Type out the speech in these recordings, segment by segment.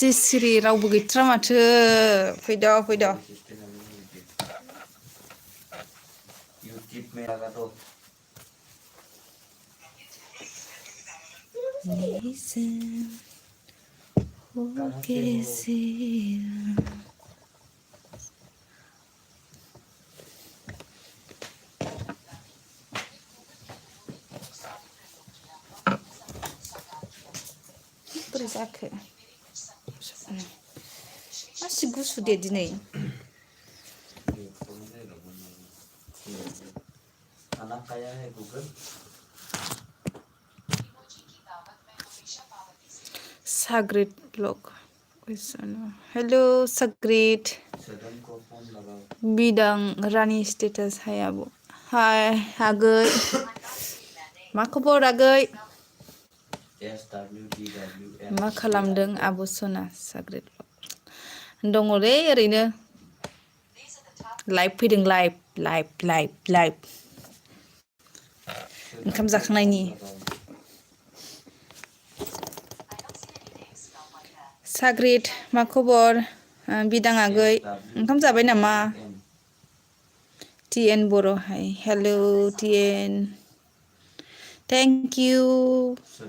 सिरि रावबो गैथ्रा माथो फैद' बोरै जाखो मासि गुसु दे दिनै साग्रिद ब्लग हेलो साग्रिद बिदां रानी स्टेटास हाय आब' हाय आगै मा खबर आगै मा खालामदों आब' सना साग्रिद दङलै ओरैनो लाइभ फैदों लाइभ ओंखाम जाखांनायनि साग्रिद मा खबर बिदां आगै ओंखाम जाबाय नामा टिएन बर' हाय हेलौ टिएन थेंक इउ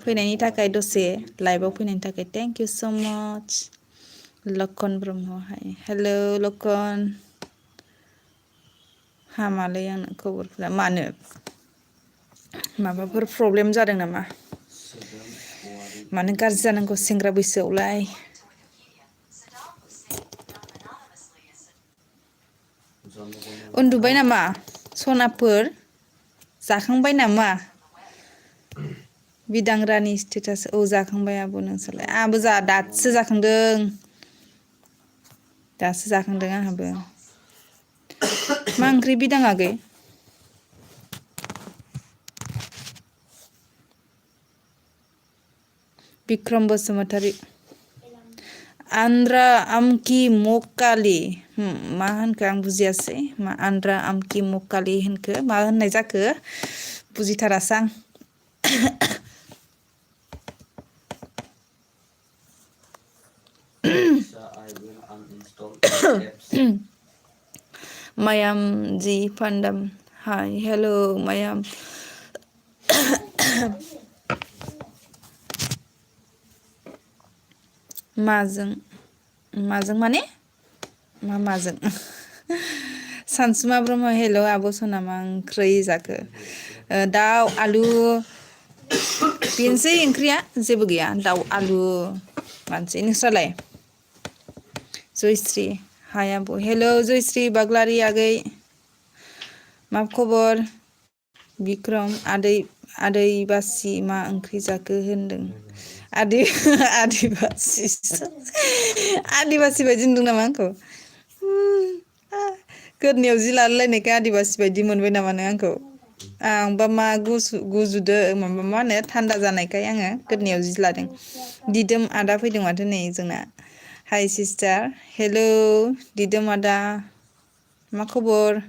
फैनायनि थाखाय दसे लाइभआव फैनायनि थाखाय थेंक इउ स' माच लखन ब्रह्म हाय हेलौ लखन हामालै आंनो खबरफोरा मानो माबाफोर प्रब्लेम जादों नामा मानो गाज्रि जानांगौ सेंग्रा बैसोआवलाय उन्दुबाय नामा सनाफोर जाखांबाय नामा बिदां रानि स्टेटास औ जाखांबाय आब' नोंसोरलाय आंहाबो दासो जाखांदों आंहाबो मा ओंख्रि बिदां आगै बिक्रम बसुमतारी आन्द्रा आमकि मकालि मा होनखो आं बुजियासै मा आन्द्रा आमकि मकालि होनखो मा होननाय जाखो बुजिथारासै आं मायाम जी फान्दाम हाय हेलो मायाम माजों माने माजों सानसुमा ब्रह्म हेल' आब' सना मा ओंख्रै जाखो दाउ आलु बेनोसै ओंख्रिया जेबो गैया दाउ आलु मानसै नोंस्रालाय जयश्री हाय आब' हेल' जयश्री बाग्लारि आगै मा खबर बिक्रम आदै बासि मा ओंख्रि जाखो होनदों आदिबासि बायदि नुदों नामा आंखौ गोदनियाव जि लालायनायखाय आदिबासि बायदि मोनबाय नामा नों आंखौ आंबा मा गुजुदो माबा मा होनो थान्दा जानायखाय आङो गोदनियाव जि लादों दिदोम आदा फैदों माथो नै जोंना हाय सिस्टार हेलौ दिदोम आदा मा खबर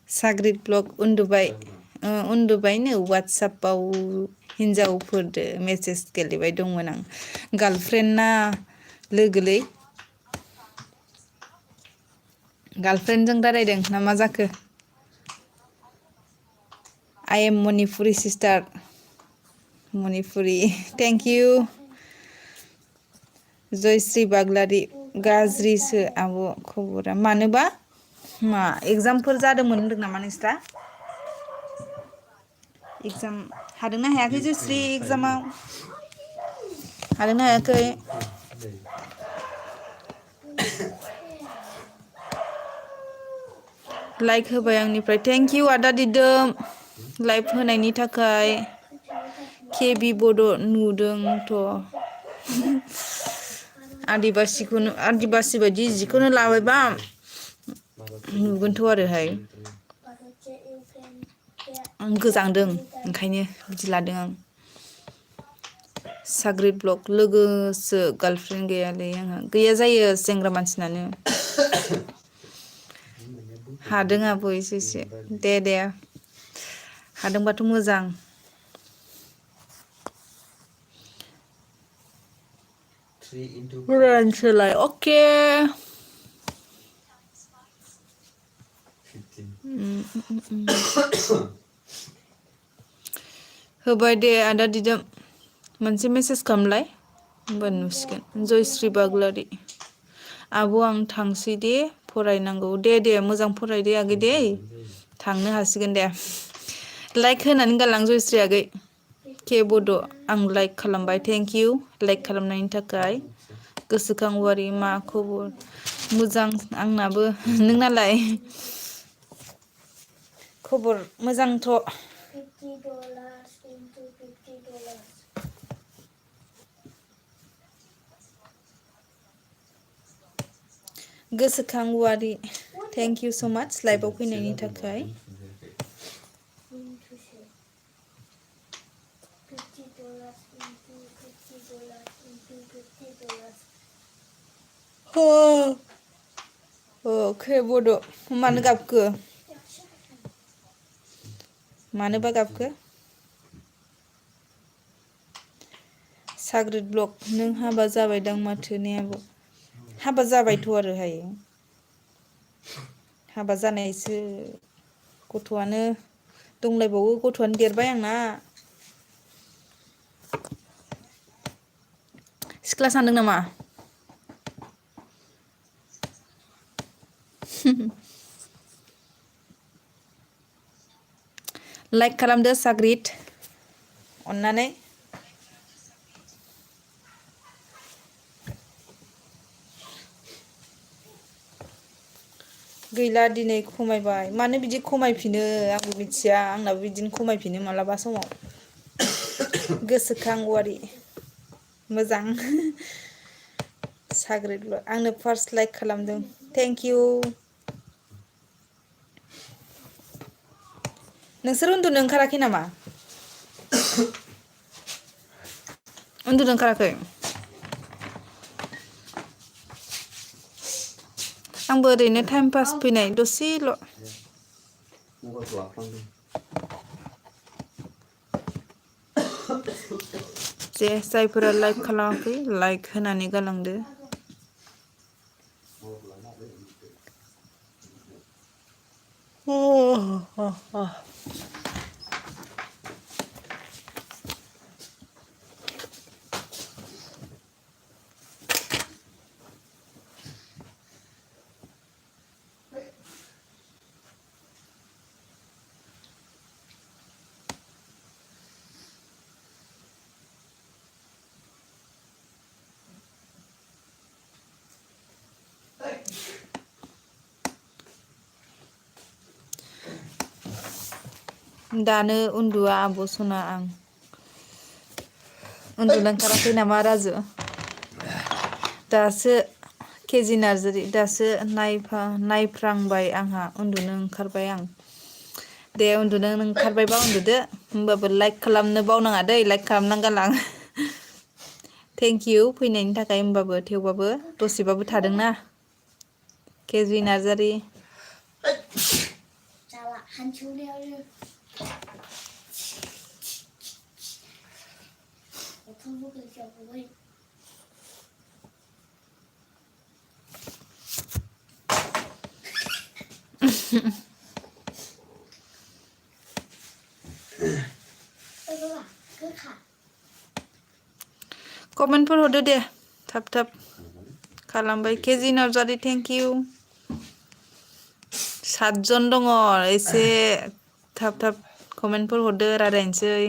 साग्रिद ब्लग उन्दुबायनो वाटसापाव हिन्जावफोरदो मेसेज गेलेबाय दंमोन आं गार्लफ्रेन्ड ना लोगोलै गार्लफ्रेन्डजों रायलायदों ना मा जाखो I am Manipuri sister Manipuri thank you Jayashree Baglary गाज्रिसो आब' खबरा मानोबा मा एगजामफोर जादोंमोन होनदों नामा नोंस्रा एगजाम हादोंना हायाखै जयश्री एगजामाव हादोंना हायाखै लाइक होबाय आंनिफ्राय थेंक इउ आदा दिदोम लाइभ होनायनि थाखाय केबि बड' नुदोंथ' आदिबासि बायदि जिखौनो लाबायबा नुगोनथ' आरोहाय आं गोजांदों ओंखायनो बिदि लादों आं साग्रिद ब्लग लोगोसो गार्लफ्रेन्ड गैयालै आंहा गैया जायो सेंग्रा मानसिनानो हादों आब' एसे दे हादोंबाथ' मोजां 3 into 4. Ransölai. Okay. 15. होबाय दे आदा दिदोम मोनसे मेसेज खालामलाय होमबा नुसिगोन जयश्री बाग्लारि आब' आं थांसै दे फरायनांगौ दे मोजां फराय दे आगै दे थांनो हासिगोन दे लाइक होनानै गालां जयश्री आगै के बड' आं लाइक खालामबाय थेंक इउ लाइक खालामनायनि थाखाय गोसोखां वारि मा खबर मोजां आंनाबो नोंनालाय खबर मोजांथ' $50 into $50 गोसोखां वारि थेंक इउ स' माच लाइभआव फैनायनि थाखाय के बड' मानो गाबखो मानोबा गाबखो साग्रिद ब्लग नों हाबा जाबायदां माथो ने आब' हाबा जाबायथ' आरो हायो हाबा जानायसो गथ'आनो दंलायबावो गथ'आनो देरबाय आंना सिख्ला सानदों नामा लाइक खालामदो साग्रिद अन्नानै गैला दिनै खमायबाय मानो बिदि खमायफिनो आंबो मिथिया आंनाबो बिदिनो खमायफिनो मालाबा समाव गोसोखां वारि मोजां साग्रिद आंनो फार्स्ट लाइक खालामदों थेंक इउ नोंसोर उन्दुनो ओंखाराखै नामा उन्दुनो ओंखाराखै आंबो ओरैनो टाइम पास फैनाय दसेल' जे जायफोरा लाइक खालामाखै लाइक होनानै गालांदो दानो उन्दुआ आब' सना आं उन्दुनो ओंखाराखै नामा राजु दासो केजि नार्जारि दासो नायफ्रांबाय आंहा उन्दुनो ओंखारबाय आं दे उन्दुनो ओंखारबायबा उन्दुदो होमबाबो लाइक खालामनो बावनाङा दै लाइक खालामनानै गालां थेंक इउ फैनायनि थाखाय होमबाबो थेवबाबो दसेबाबो थादोंना केजि नार्जारि कमेन्टफोर हरदो दे थाब थाब खालामबाय केजि नार्जारि थेंक इउ 7 जन दङ एसे थाब थाब कमेन्टफोर हरदो रायलायनोसै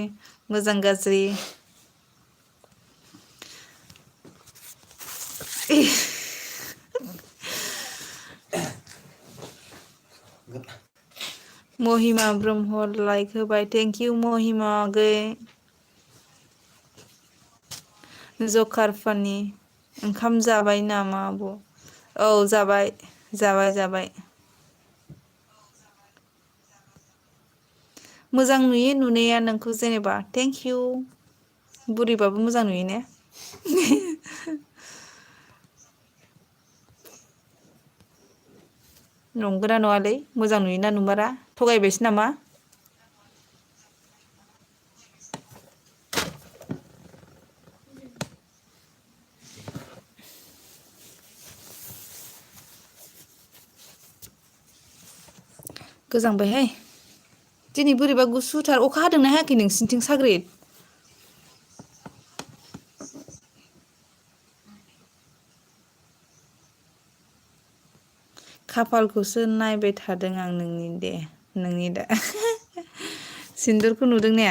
मोजां गाज्रि महिमा ब्रह्म लाइक होबाय थेंक इउ महिमा आगै जकार फानि ओंखाम जाबाय नामा आब' औ जाबाय मोजां नुयो नुनाया नोंखौ जेनेबा थेंक इउ बुरिबाबो मोजां नुयो ने नंगौना नङालै मोजां नुयोना नुमारा थगायबायसो नामा गोजांबायहाय दिनै बोरैबा गुसुथार अखा हादोंना हायाखै नोंसिनिथिं साग्रिद? खाफालखौसो नायबाय थादों आं नोंनि दा सिन्दुरखौ नुदों ने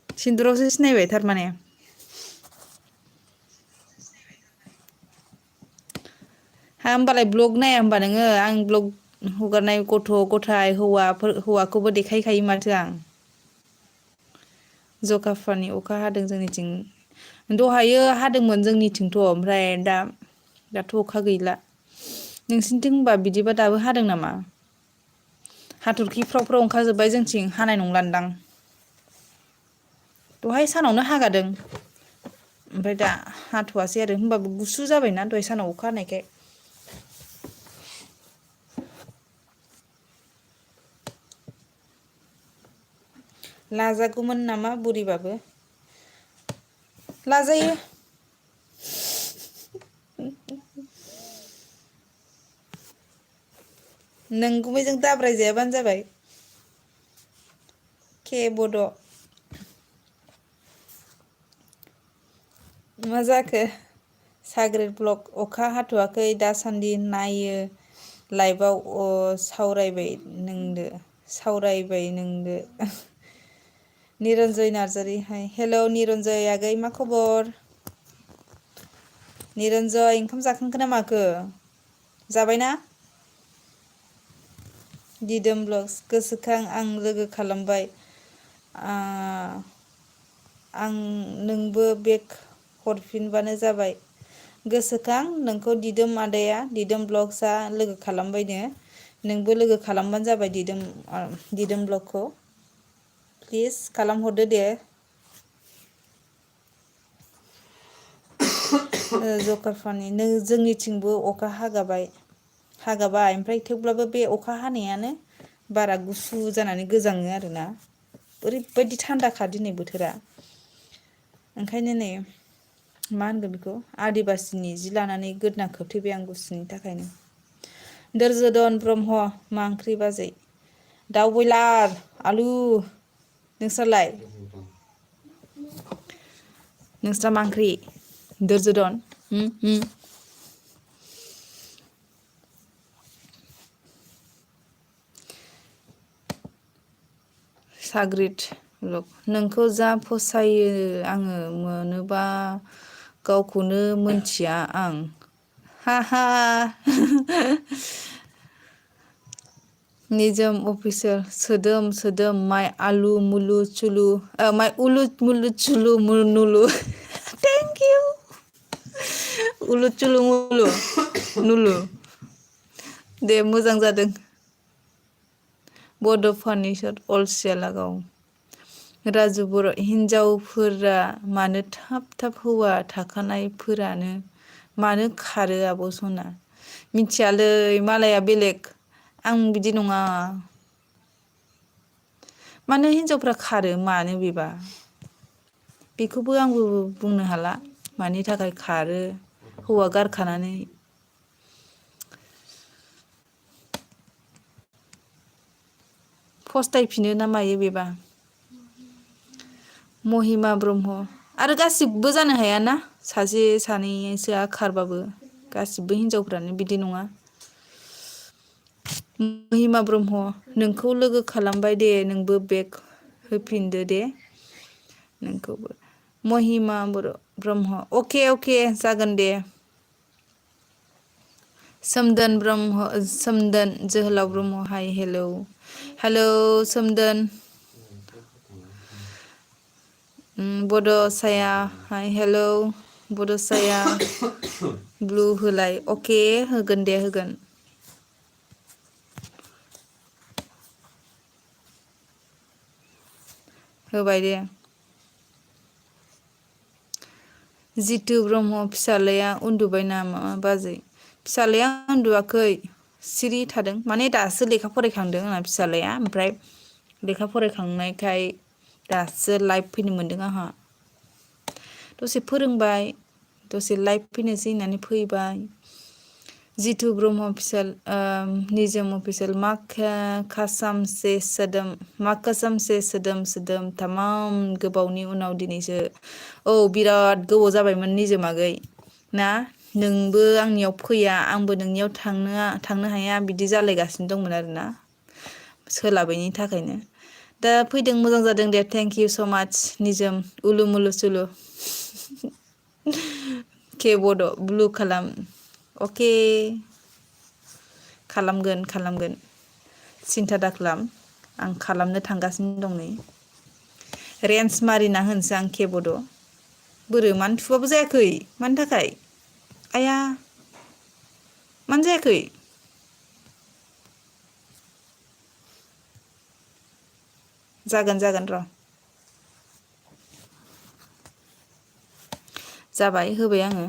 सिन्दुरावसो सिनायबाय थारमाने हा होमबालाय ब्लग नाया होमबा नोङो आं ब्लग हगारनाय गथ' गथाय हौवाखौबो देखायखायो माथो आं जखाफानि अखा हादों जोंनिथिं दहायो हादोंमोन जोंनिथिंथ' ओमफ्राय दाथ' अखा गैला नोंसिनिथिं होनबा बिदिबा दाबो हादों नामा हाथरखि फ्राव फ्राव ओंखारजोब्बाय जोंथिं हानाय नंलान्दां दहाय सानावनो हागादों ओमफ्राय दा हाथ'वासै आरो होमबाबो गुसु जाबायना दहाय सानाव अखा हानायखाय लाजागौमोन नामा बुरिबाबो लाजायो नों गुमैजों दाब्राय जायाबानो जाबाय के बड' मा जाखो साग्रिद ब्लग अखा हाथ'वाखै दासान्दि नायो लाइभआव सावरायबाय नोंदो निरन्जय नार्जारि हाय हेलौ निरन्जय आगै मा खबर निरन्जय ओंखाम जाखांखो ना माखो जाबायना दिदोम ब्लग्स गोसोखां आं लोगो खालामबाय आं नोंबो बेक हरफिनबानो जाबाय गोसोखां नोंखौ दिदोम आदाया दिदोम ब्लग्सआ लोगो खालामबायनो नोंबो लोगो खालामबानो जाबाय दिदोम ब्लगखौ प्लिज खालामहरदो दे जकारफानि जोंनिथिंबो अखा हागाबाय ओमफ्राय थेवब्लाबो बे अखा हानायानो बारा गुसु जानानै गोजाङो आरोना ओरैबायदि थान्दाखा दिनै बोथोरा ओंखायनो नै मा होनगोन बेखौ आदिबासिनि जि लानानै गोदोना खोबथेबाय आं गुसुनि थाखायनो दोरजोदन ब्रह्म मा ओंख्रि बाजै दाउ बयलार आलु नोंस्रालाय नोंस्रा मा ओंख्रि दोरजोदन साग्रिद नोंखौ जा फसायो आङो मोनोबा गावखौनो मोनथिया आं हा निजोम अफिसियेल माइ आलु मुलु चुलु माइ उलु मुलु चुलु नुलु थेंक इउ उलु चुलु मुलु नुलु दे मोजां जादों बड' फार्निचार अलसिया लागाव राजु बर' हिनजावफोरा मानो थाब हौवा थाखानायफोरानो मानो खारो आब' सना मिथियालै मालाया बेलेग आं बिदि नङा मानो हिनजावफ्रा खारो मानो बेबा बेखौबो आंबो बुंनो हाला मानि थाखाय खारो हौवा गारखानानै फस्थायफिनो ना मायो बेबा महिमा ब्रह्म आरो गासिबो जानो हायाना सासे सानैसोआ खारबाबो गासिबो हिनजावफ्रानो बिदि नङा महिमा ब्रह्म नोंखौ लोगो खालामबाय दे नोंबो बेग होफिनदो दे नोंखौबो महिमा ब्रह्म अके जागोन दे सोमदोन जोहोलाव ब्रह्म हाय हेलौ सोमदोन बड' साया हाय हेलौ बड' साया ब्लु होलाय अके होगोन दे होगोन होबाय दे जितु ब्रह्म फिसालाया उन्दुबाय नामा बाजै फिसालाया उन्दुवाखै सिरि थादों माने दासो लेखा फरायखांदों आंना फिसालाया ओमफ्राय लेखा फरायखांनायखाय दासो लाइभ फैनो मोनदों आंहा दसे फोरोंबाय दसे लाइभ फैनोसै होननानै फैबाय जितु ब्रह्म अफिसियेल निजोम अफिसियेल मा कासामसे सोदोम तामाम गोबावनि उनाव दिनैसो औ बिराद गोबाव जाबायमोन निजोमागै ना नोंबो आंनियाव फैया आंबो नोंनियाव थांनो हाया बिदि जालायगासिनो दंमोन आरोना सोलाबैनि थाखायनो दा फैदों मोजां जादों दे थेंक इउ स माच निजोम उलु मुलु सुलु के बड' ब्लु खालाम अके खालामगोन सिन्था दाखालाम आं खालामनो थांगासिनो दं नै रेन्स मारिना होनोसै आं केबड' बोरो मानो थुबाबो जायाखै मानि थाखाय आया मानो जायाखै जागोन र' जाबाय होबाय आङो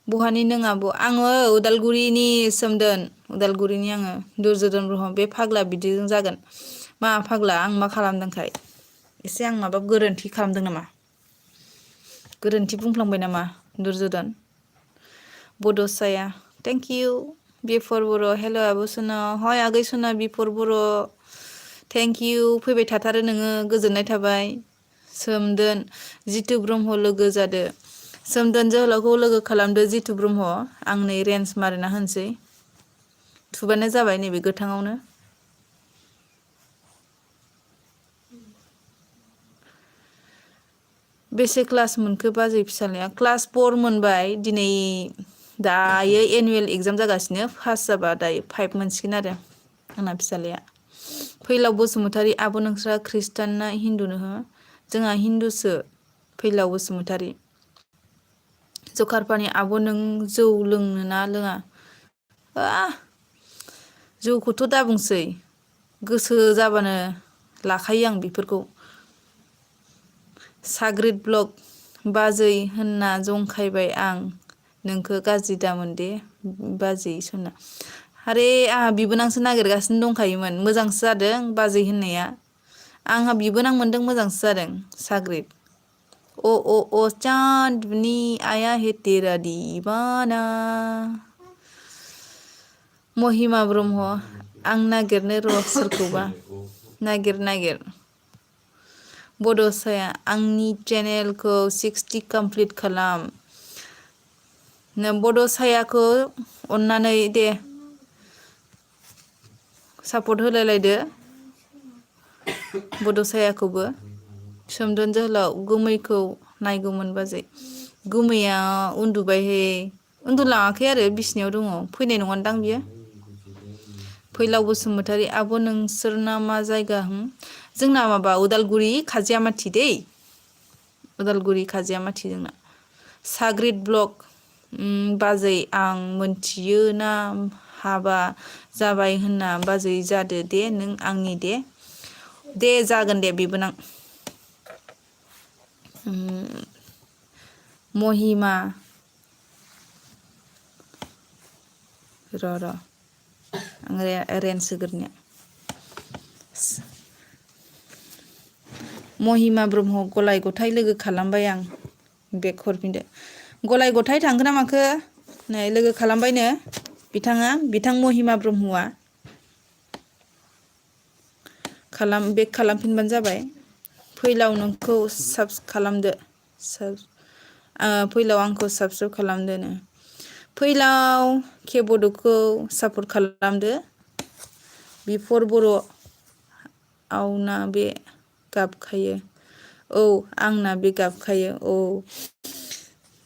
बहानि नों आब' आङो उदालगुरिनि सोमदोन उदालगुरिनि आङो दुर्जधन ब्रह्म बे फाग्ला बिदिजों जागोन मा फाग्ला आं मा खालामदोंखाय एसे आं माबा गोरोन्थि खालामदों नामा गोरोन्थि बुंफ्लांबाय नामा दुर्जधन बड'साया थेंक इउ बिफर बर' हेल' आब' सुना हय आगै सुना बिफर बर' थेंक इउ फैबाय थाथारो नोङो गोजोननाय थाबाय सोमदोन जितु ब्रह्म लोगो जादो सोमदोन जोहोलावखौ लोगो खालामदो जितु ब्रह्म आं नै रेन्ज मारिना होनोसै थुबानो जाबाय नैबे गोथाङावनो बेसे क्लास मोनखो बाजै फिसालाया क्लास 4 मोनबाय दिनै दायो एनुवेल एगजाम जागासिनो पास जाबा दायो 5 मोनसिगोन आरो आंना फिसालाया फैलाव बसुमतारी आब' नोंस्रा ख्रिस्टान ना हिन्दुनो हो जोंहा हिन्दुसो फैलाव बसुमतारी जखारफानि आब' नों जौ लोंनो ना लोङा जौखौथ' दा बुंसै गोसो जाबानो लाखायो आं बेफोरखौ साग्रिद ब्लग बाजै होनना जंखायबाय आं नोंखौ गाज्रि दामोन दे बाजै सना आरे आंहा बिबोनांसो नागिरगासिनो दंखायोमोन मोजांसो जादों बाजै होननाया आंहा बिबोनां मोनदों मोजांसो जादों साग्रिद अ चांदनी आया है तेरा दीवाना महिमा ब्रह्म आं नागिरनो र' सोरखौबा नागिर बड'साया आंनि चेनेलखौ 60 कमप्लिट खालाम बड'सायाखौ अननानै दे सापर्ट होलायलायदो बड'सायाखौबो सोमदोन जोहोलाव गोमैखौ नायगौमोन बाजै गोमैया उन्दुबायहे उन्दुलाङाखै आरो बिसिनायाव दङ फैनाय नङानदां बियो फैलाव बसुमतारी आब' नोंसोरना मा जायगा जोंना माबा उदालगुरि खाजियामाथि दै उदालगुरि खाजियामाथि जोंना साग्रिद ब्लग बाजै आं मोनथियो ना हाबा जाबाय होनना बाजै जादो दे नों आंनि दे जागोन दे बिबोनां महिमा र' आं रेन्ज होग्रोनो महिमा ब्रह्म गलाय गथाय लोगो खालामबाय आं बेग हरफिनदो गलाय गथाय थांखो ना माखो नै लोगो खालामबायनो बिथां महिमा ब्रह्मआ बेग खालामफिनबानो जाबाय फैलाव नोंखौ खालामदो फैलाव आंखौ साबसक्राइब खालामदोनो फैलाव केबड'खौ सापर्ट खालामदो बिफर बर' आवना बे गाबखायो औ आंना बे गाबखायो औ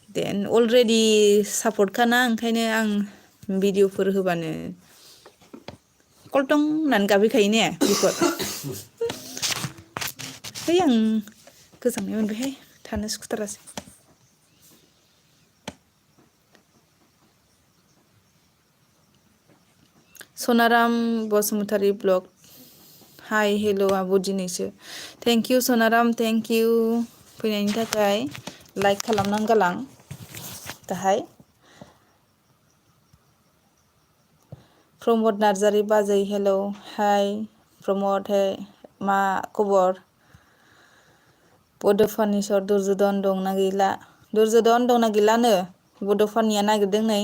देन अलरेडि सापर्ट खाना ओंखायनो आं भिडिअफोर होबानो कलटं होननानै गाबहैखायो ने बेफोर है आं गोजांनाय मोनबायहाय थानो सुखुथारासै Sanaram Basumatary blog hi hello' आब' दिनैसो thank you Sanaram thank you फैनायनि थाखाय लाइक खालामनानै गालां दाहाय प्रमद नार्जारि बाजै हेल' हाय प्रमद हे मा खबर बड' फार्निचार दुर्जधन दंना गैला दुर्जधन दंना गैलानो बड'फानिया नागिरदों नै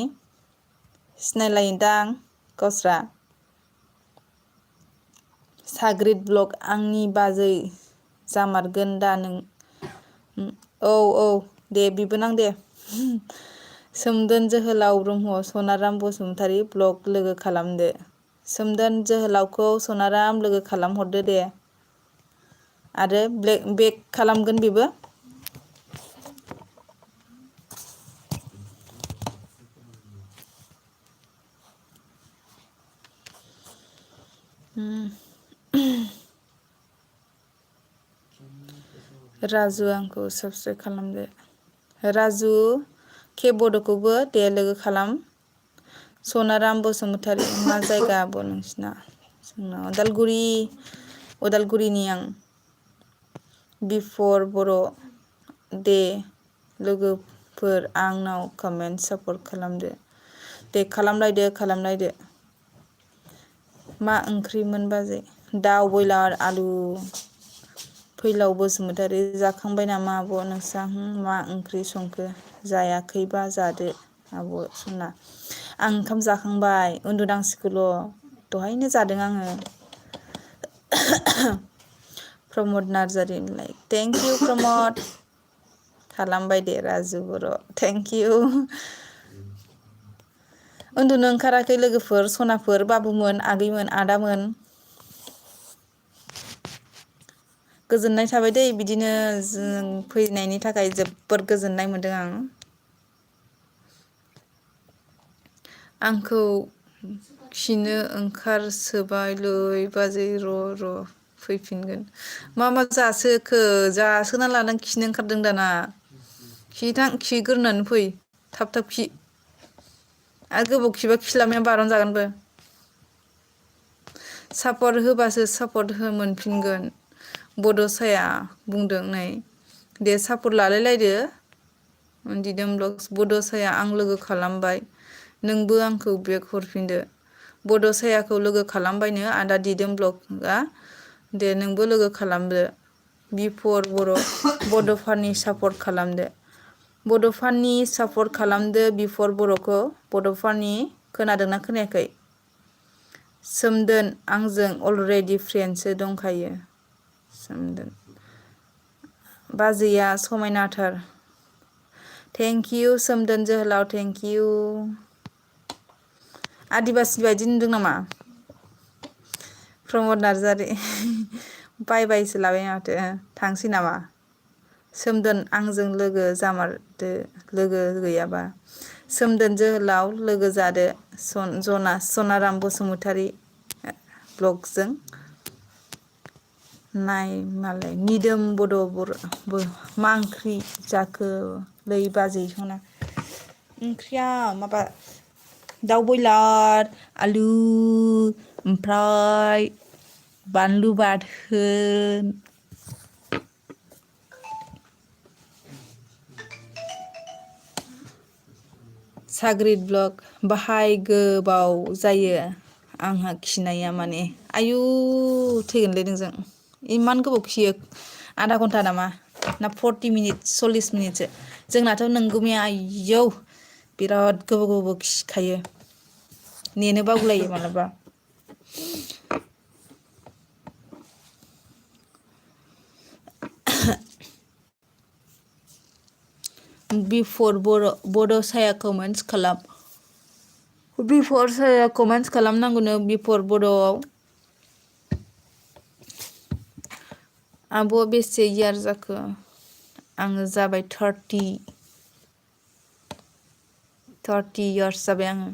सिनायलायोदां गावस्रा साग्रिद ब्लग आंनि बाजै जामारगोन दा नों औ दे बिबोनां दे सोमदोन जोहोलाव ब्रह्म सनाराम बसुमतारी ब्लग लोगो खालामदो सोमदोन जोहोलावखौ सनाराम लोगो खालामहरदो दे आरो बेक खालामगोन बेबो राजु आंखौ साबस्क्राइब खालामदो राजु के बड'खौबो दे लोगो खालाम सनाराम बसुमतारी मा जायगा आब' नोंसिना जोंना उदालगुरिनि आं बिफर बर' दे लोगोफोर आंनाव कमेन्ट सापर्ट खालामदो दे खालामलायदो मा ओंख्रिमोन बाजै दाउ बयलार आलु फैलाव बसुमतारी जाखांबाय नामा आब' नोंस्रा मा ओंख्रि संखो जायाखैबा जादो आब' सना आं ओंखाम जाखांबाय उन्दुनांसिगौल' दहायनो जादों आङो प्रमद नार्जारि लाइक थेंक इउ प्रमद खालामबाय दे राजु बर' थेंक इउ उन्दुनो ओंखाराखै लोगोफोर सनाफोर बाबुमोन आगैमोन आदामोन गोजोननाय थाबाय दै बिदिनो जों फैनायनि थाखाय जोबोद गोजोननाय मोनदों आंखौ खिनो ओंखारसोबायलै बाजै र' फैफिनगोन मा जासोना लादों खिनो ओंखारदों दाना खिग्रोनानै फै थाब खि आरो गोबाव खिबा खिलामाया बारन जागोनबो सापर्ट होबासो सापर्ट मोनफिनगोन बड'साया बुंदों नै दे सापर्ट लालायलायदो दिदोम ब्लग्स बड'साया आं लोगो खालामबाय नोंबो आंखौ बेक हरफिनदो बड'सायाखौ लोगो खालामबायनो आदा दिदोम ब्लगआ दे नोंबो लोगो खालामदो बिफर बर' बड'फानि सापर्ट खालामदो बड'फानि सापर्ट खालामदो बिफर बर'खौ बड'फानि खोनादोंना खोनायाखै सोमदोन आंजों अलरेडि फ्रेन्डसो दंखायो सोमदोन बाजैया समायनाथार थेंक इउ सोमदोन जोहोलाव थेंक इउ आदिबासि बायदि नुदों नामा प्रमद नार्जारि बायसो लाबाय माथो थांसै नामा सोमदोन आंजों लोगो जामारदो लोगो गैयाबा सोमदोन जोहोलाव लोगो जादो सनाराम बसुमतारी ब्लगजों नाय मालाय निदोम बड' मा ओंख्रि जाखोलै बाजै सना ओंख्रिया माबा दाउ बयलार आलु ओमफ्राय बानलु बाथोन साग्रिद ब्लग बाहाय गोबाव जायो आंहा खिनाया माने आयु थैगोनलै नोंजों इमान गोबाव खियो आधा घन्टा नामा ना 40 मिनिट 40 मिनिटसो जोंनाथ' नोंगुमैया आयौ बिराद गोबाव खिखायो नेनो बागुलायो मालाबा बिफर बड'साया कमेन्टस खालाम बिफर साया कमेन्टस खालामनांगौनो बिफर बड'आव आब' बेसे इयार जाखो आङो जाबाय 30 इयार्स जाबाय आङो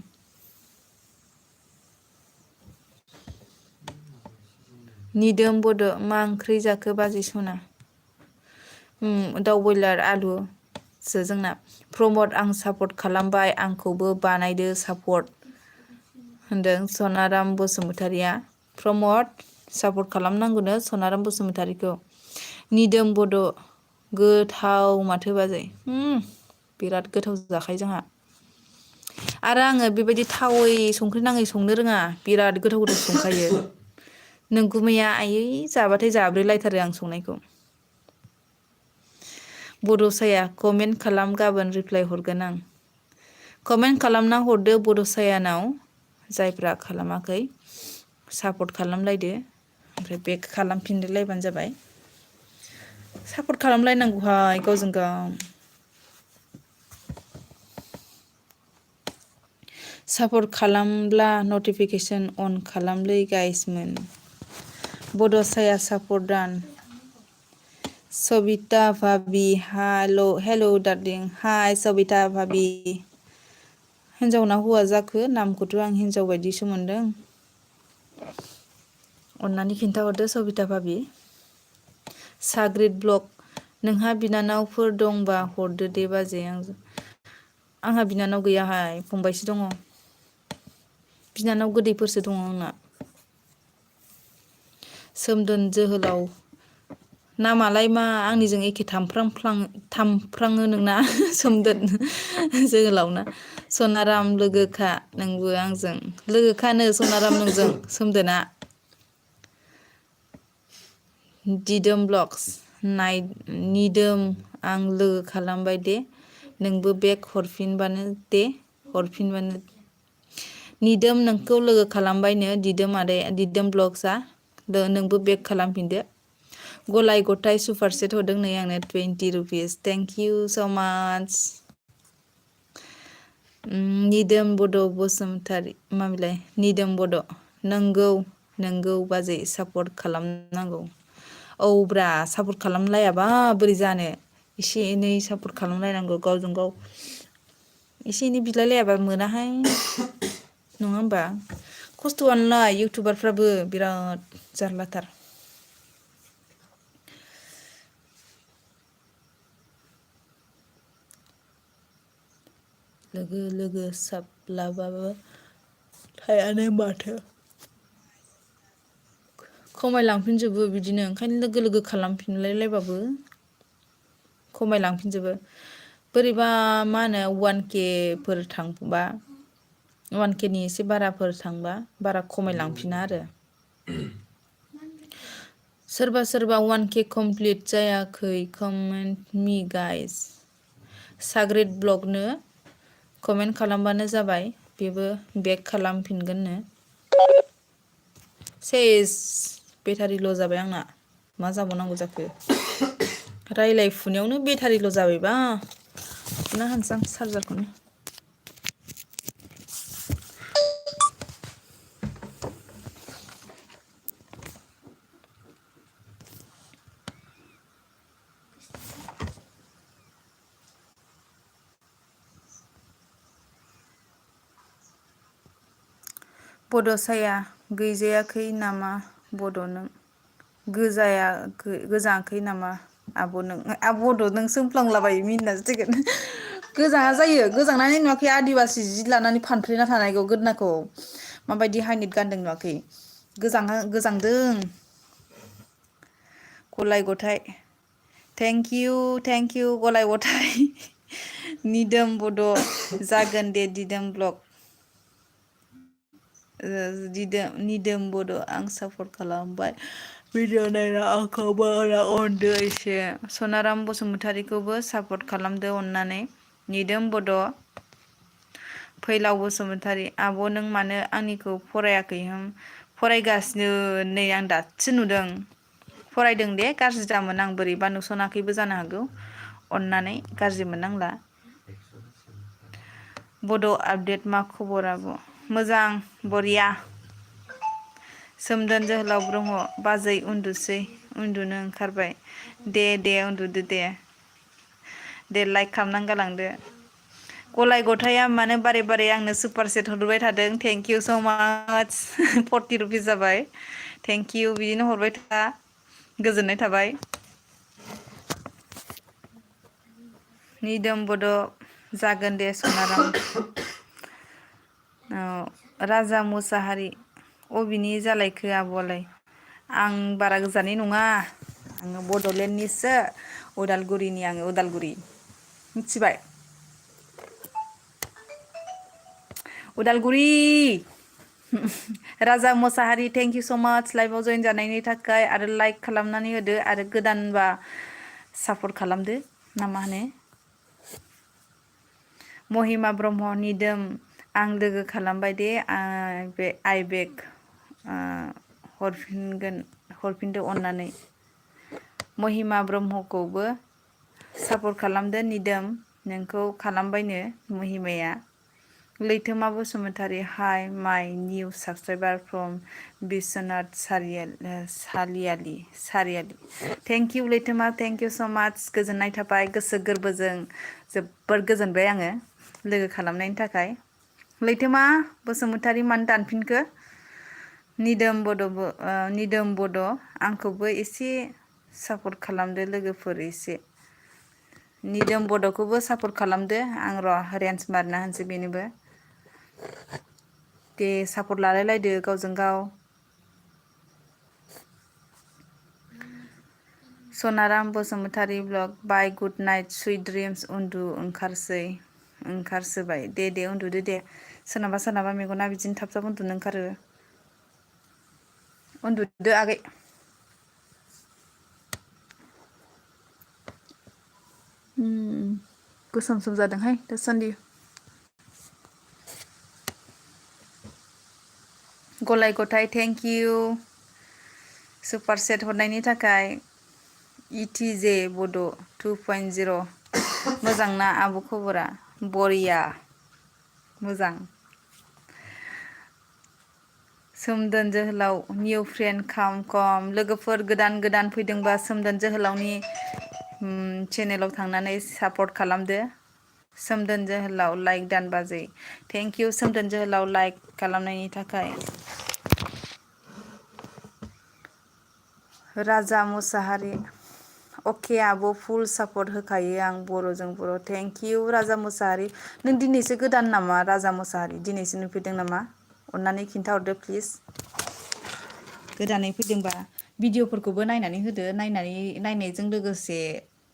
निदोम बड' मा ओंख्रि जाखो बाजै सना दाउ बयलार आलुसो जोंना प्रमद आं सापर्ट खालामबाय आंखौबो बानायदो सापर्ट होनदों सनाराम बसुमतारिया प्रमद सापर्ट खालामनांगौनो सनाराम बसुमतारिखौ निदोम बड' गोथाव माथो बाजै बिराद गोथाव जाखायो जोंहा आरो आङो बेबायदि थावै संख्रि नाङै संनो रोङा बिराद गोथाव संखायो नोंगुमैया आयै जाबाथाय जाब्रेलायथारो आं संनायखौ बड'साया कमेन्ट खालाम गाबोन रिप्लाय हरगोन आं कमेन्ट खालामना हरदो बड'सायानाव जायफ्रा खालामाखै सापर्ट खालामलायदो ओमफ्राय बेक खालामफिनलायबानो जाबाय सापर्ट खालामलायनांगौहाय गावजों गाव सापर्ट खालामब्ला नटिफिकेसन अन खालामलै गाइसमोन बड'साया सापर्ट दान सबिता भाबि हेल' डार्लिं हाय सबिता भाबि हिन्जावना हौवा जाखो नामखौथ' आं हिन्जाव बायदिसो मोनदों अन्नानै खिन्थाहरदो सबिता भाबि साग्रिद ब्लग नोंहा बिनानावफोर दंबा हरदो दे बाजै आंहा बिनानाव गैयाहाय फंबायसो दङ बिनानाव गोदैफोरसो दङ आंना सोमदोन जोहोलाव नामालाय मा आंनिजों एखे थामफ्राङो नोंना सोमदोन जोहोलावना सनाराम लोगोखा नोंबो आंजों लोगोखानो सनाराम नोंजों सोमदोना दिदोम ब्लग्स निदोम आं लोगो खालामबाय दे नोंबो बेक हरफिनबानो निदोम नोंखौ लोगो खालामबायनो दिदोम आदाया दिदोम ब्लग्सआ नोंबो बेक खालामफिनदो गलाय गथाय सुपार सेट हरदों नै आंनो 20 रुपिस थेंक इउ स' माच निदोम बड' बसुमतारी मामिलाय निदोम बड' नंगौ बाजै सापर्ट खालामनांगौ औ ब्रा सापर्ट खालामलायाबा बोरै जानो एसे एनै सापर्ट खालामलायनांगौ गावजों गाव एसे एनै बिलायलायाबा मोनाहाय नङा होमबा खस्थ'आनोलाय इउटुबारफ्राबो बिराद जारलाथार लोगो साब्लाबाबो थायानो माथो खमायलांफिनजोबो बिदिनो ओंखायनो लोगो खालामफिनलायलायबाबो खमायलांफिनजोबो बोरैबा मा होनो 1K फोर थांबा 1K नि एसे बाराफोर थांबा बारा खमायलांफिना आरो सोरबा 1K कमप्लिट जायाखै कमेन्ट मी गाइस साग्रिद ब्लगनो कमेन्ट खालामबानो जाबाय बेबो बेक खालामफिनगोननो सेस बेटारिल' जाबाय आंना मा जाबावनांगौ जाखो रायलायफुनायावनो बेटारिल' जाबायबा फुना होनसां चार्जारखौनो बड'साया गैजायाखै नामा बड' नों गोजाङाखै नामा आब' नों बड' नों सोंफ्लांलाबायो मिनिनासो थैगोन गोजाङा जायो गोजांनानै नुवाखै आदिबासि जि लानानै फानफ्रेना थानायखौ गोदोनाखौ माबायदि हाइनेक गानदों नुवाखै गोजांदों गलाय गथाय थेंक इउ गलाय गथाय निदोम बड' जागोन दे दिदोम ब्लग निदोम बड' आं सापर्ट खालामबाय भिडिअ नायना आंखौ बारा अनदो एसे सनाराम बसुमतारीखौबो सापर्ट खालामदो अननानै निदोम बड' फैलाव बसुमतारी आब' नों मानो आंनिखौ फरायाखै फरायगासिनो नै आं दासो नुदों फरायदों दे गाज्रि दामोन आं बोरैबा नुसनाखैबो जानो हागौ अननानै गाज्रि मोननांला बड' आपडेट मा खबर आब' मोजां बरिया सोमदोन जोहोलाव ब्रह्म बाजै उन्दुनो ओंखारबाय दे उन्दुदो दे लाइक खालामनानै गालांदो गलाय गथाया मानो बारे आंनो सुपार सेट हरबाय थादों थेंक इउ स' माच 40 रुपिस जाबाय थेंक इउ बिदिनो हरबाय था गोजोननाय थाबाय निदोम बड' जागोन दे सनाराम राजा मुसाहारि अबिनि जालायखो आब'आलाय आं बारा गोजाननि नङा आङो बड'लेण्डनिसो उदालगुरिनि आङो उदालगुरि मिथिबाय उदालगुरि राजा मुसाहारि थेंक इउ स' माच लाइभआव जइन जानायनि थाखाय आरो लाइक खालामनानै होदो आरो गोदानबा सापर्ट खालामदो ना मा होनो महिमा ब्रह्म निदोम आं लोगो खालामबाय दे बे आइबेक हरफिनदो अननानै। महिमा ब्रह्मखौबो सापर्ट खालामदो निदोम नोंखौ खालामबायनो महिमाया। लैथोमा Basumatary hi my new subscriber from Biswanath Chariali. Thank you Laithoma, thank you so' much. गोजोननाय थाबाय गोसो गोरबोजों जोबोर गोजोनबाय आङो लोगो खालामनायनि थाखाय। लैथोमा बसुमतारी मानो दानफिनखो? निदोम बड' आंखौबो एसे सापर्ट खालामदो लोगोफोर एसे। निदोम बड'खौबो सापर्ट खालामदो। आं रेन्ज मारना होनसै बेनोबो। दे सापर्ट लालायलायदो गावजों गाव। सनाराम बसुमतारी ब्लग बाय गुड नाइट सुइट ड्रिम्स उन्दु ओंखारसोबाय दे उन्दुदो दे। सोरनाबा मेगना बिदिनो थाब थाब उन्दुनो ओंखारो। उन्दुदो आगै। गोसोम सोम जादोंहाय दासान्दि। गलाय गथाय थेंक इउ सुपार सेट हरनायनि थाखाय। इटिजे बड' 2.0 मोजांना आब' खबरा? बरिया मोजां। सोमदोन जोहोलाव निउ फ्रेन्ड कम लोगोफोर गोदान फैदोंबा सोमदोन जोहोलावनि चेनेलाव थांनानै सापर्ट खालामदो। सोमदोन जोहोलाव लाइक दानबाजै थेंक इउ सोमदोन जोहोलाव लाइक खालामनायनि थाखाय। राजा मुसाहारि अके आब' फुल सापर्ट होखायो आं बर'जों बर'। थेंक इउ राजा मुसाहारि। नों दिनैसो गोदान नामा राजा मुसाहारि? दिनैसो नुफैदों नामा? अननानै खिन्थाहरदो प्लिज। गोदानै फैदोंबा भिडिअ'फोरखौबो नायनानै होदो। नायनायजों लोगोसे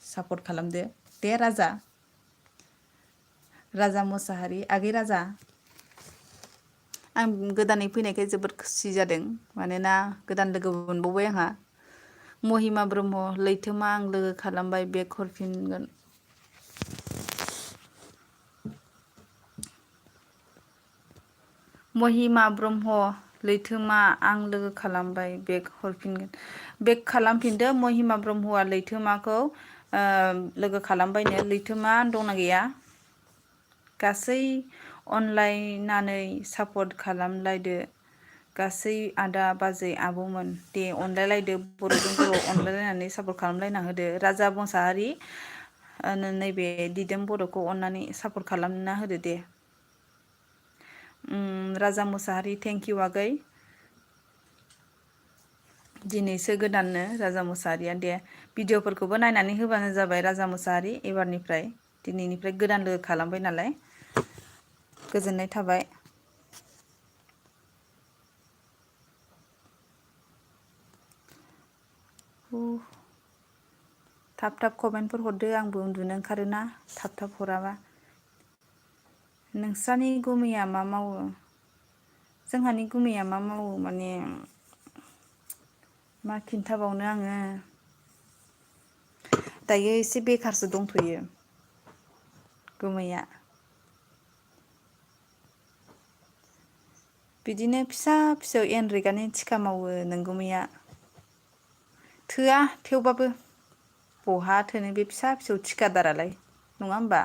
सापर्ट खालामदो दे राजा मुसाहारि आगै राजा। आं गोदानै फैनायखाय जोबोद खुसि जादों मानोना गोदान लोगो मोनबावबाय आंहा। महिमा ब्रह्म लैथोमा आं लोगो खालामबाय बेक हरफिनगोन। महिमा ब्रह्म लैथोमा आं लोगो खालामबाय बेक हरफिनगोन। बेक खालामफिनदो महिमा ब्रह्मआ लैथोमाखौ लोगो खालामबायनो। लैथोमा दंना गैया? गासै अनलायनानै सापर्ट खालामलायदो गासै आदा बाजै आब'मोन। दे अनलायलायदो बर'जों बर' अनलायलायनानै सापर्ट खालामलायना होदो। राजा मुसाहारि नैबे दिदोम बड'खौ अननानै सापर्ट खालामना होदो दे। राजा मुसाहारि थेंक इउ आगै। दिनैसो गोदाननो राजा मुसाहारिया दे भिडिअ'फोरखौबो नायनानै होबानो जाबाय राजा मुसाहारि। दिनैनिफ्राय गोदान लोगो खालामबाय नालाय गोजोननाय थाबाय। थाब कमेन्टफोर हरदो आंबो उन्दुनो ओंखारोना थाब हराबा। नोंस्रानि गुमैया मा मावो? जोंहानि गुमैया मा मावो माने मा खिन्थाबावनो आङो। दायो एसे बेखारसो दंथ'यो गुमैया। बिदिनो फिसा फिसौ एनरेगानि थिखा मावो नोंगुमैया। थोआ थेवबाबो बहा थोनो बे फिसा फिसौ थिखादारालाय नङा होमबा?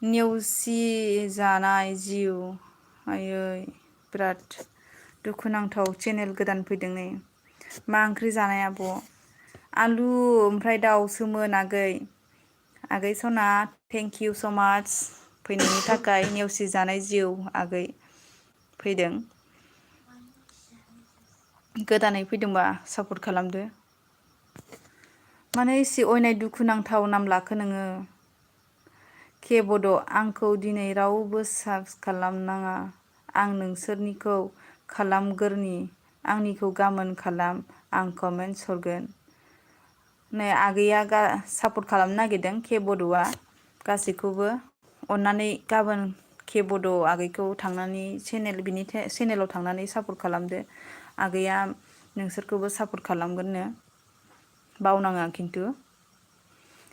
नेवसि जानाय जिउ आयै बिराद दुखुनांथाव चेनेल गोदान फैदों नै। मा ओंख्रि जानाय आब'? आलु ओमफ्राय दाउसोमोन आगै। आगै सना थेंक इउ स' माच फैनायनि थाखाय। नेवसि जानाय जिउ आगै फैदों। गोदानै फैदोंबा सापर्ट खालामदो। माने एसे अयनाय दुखुनांथाव नाम लाखो नोङो। के बड' आंखौ दिनै रावबो सार्च खालामनाङा आं नोंसोरनिखौ खालामगोरनि आंनिखौ गाबोन खालाम आं कमेन्टस हरगोन। नै आगैया सापर्ट खालामनो नागिरदों के बड'आ गासैखौबो। अननानै गाबोन के बड' आगैखौ थांनानै बिनि चेनेलाव थांनानै सापर्ट खालामदो। आगैया नोंसोरखौबो सापर्ट खालामगोननो बावनाङा खिन्थु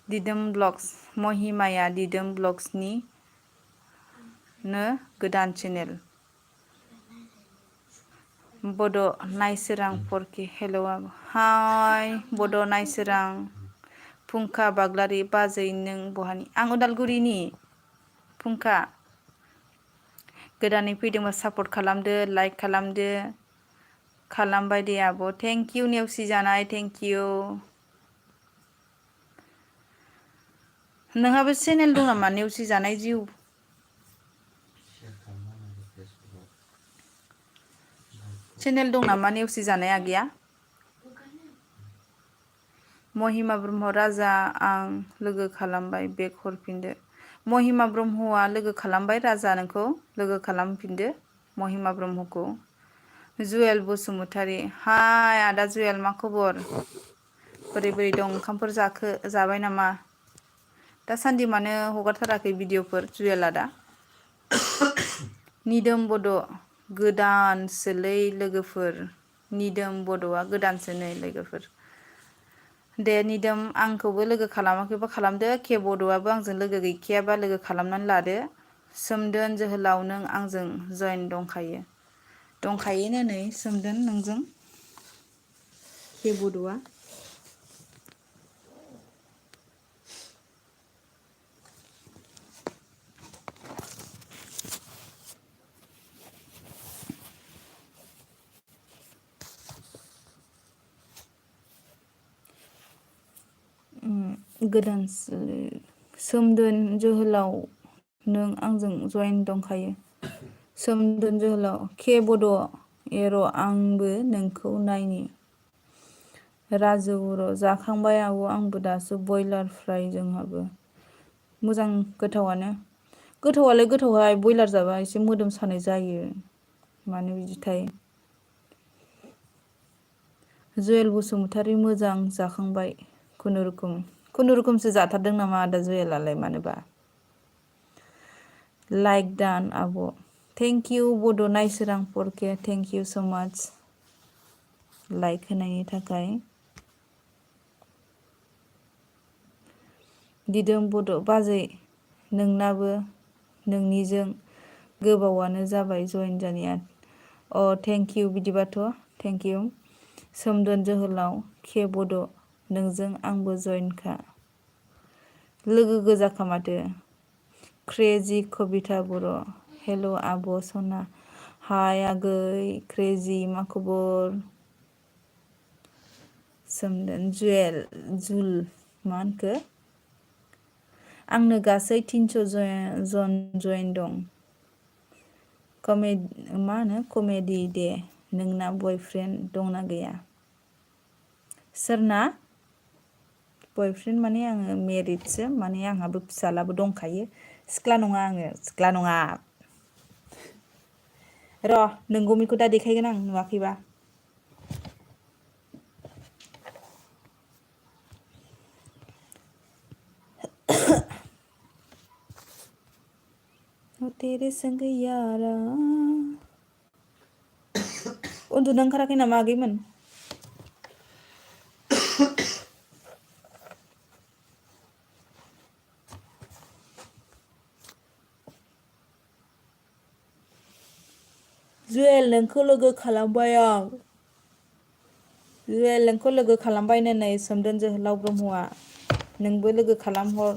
दिदोम ब्लग्स महिमाया दिदोम ब्लग्सनि नो गोदान चेनेल बड' नायसोरां फरके हेल' हाय बड' नायसोरां फुंखा बाग्लारि बाजै नों बहानि आं उदालगुरिनि फुंखा गोदानै फैदोंबा सापर्ट खालामदो लाइक खालामदो खालामबाय दे आब' थेंक इउ नेवसि जानाय थेंक इउ नोंहाबो चेनेल दं नामा नेवसि जानाय जिउ चेनेल दं नामा नेवसि जानाय आगैया महिमा ब्रह्म राजा आं लोगो खालामबाय बेक हरफिनदो महिमा ब्रह्मआ लोगो खालामबाय राजा नोंखौ लोगो खालामफिनदो महिमा ब्रह्मखौ जुवेल बसुमतारी हाय आदा जुवेल मा खबर बोरै बोरै दं ओंखामफोर जाबाय नामा दासान्दि मानो हगारथाराखै भिडिअफोर जुवेल आदा निदोम बड' गोदानसोलै लोगोफोर निदोम बड'आ गोदानसो नै लोगोफोर दे निदोम आंखौबो लोगो खालामाखैबा खालामदो के बड'आबो आंजों लोगो गैखायाबा लोगो खालामनानै लादो सोमदोन जोहोलाव नों आंजों जइन दंखायोनो नै सोमदोन नोंजों के बड'आ गोदानसो सोमदोन जोहोलाव नों आंजों जइन दंखायो सोमदोन जोहोलाव के बड' एर' आंबो नोंखौ नायनि राजु बर' जाखांबाय आब' आंबो दासो बयलार फ्राय जोंहाबो मोजां गोथावालाय गोथावहाय बयलार जाबा एसे मोदोम सानाय जायो मानो बिदिथाय जुवेल बसुमतारी मोजां जाखांबाय खुनुरुखुमसो जाथारदों नामा आदा जुवेलालाय मानोबा लाइक दान आब' थेंक इउ बड' नायसोरां फरके थेंक इउ स' माच लाइक होनायनि थाखाय दिदोम बड' बाजै नोंनाबो नोंनिजों गोबावानो जाबाय जइन जानाया थेंक इउ बिदिबाथ' थेंक इउ सोमदोन जोहोलाव के बड' नोंजों आंबो जइनखा लोगो गोजाखा माथो क्रेजि कबिता बर' हेल' आब' सना हाय आगै क्रेजि मा खबर सोमदोन जुल मा होनखो आंनो गासै 300 जन जइन दं कमेडि दे नोंना बयफ्रेन्ड दंना गैया सोरना बयफ्रेन्ड माने आङो मेरिडसो माने आंहाबो फिसालाबो दंखायो सिख्ला नङा र' नोंगौमिखौ दा देखायगोन आं नुवाखैबा तेरे संग यारा उन्दुनो ओंखाराखै नामा आगैमोन जुवेल नोंखौ लोगो खालामबाय नै सोमदोन जोहोलाव ब्रह्मआ नोंबो लोगो खालामहर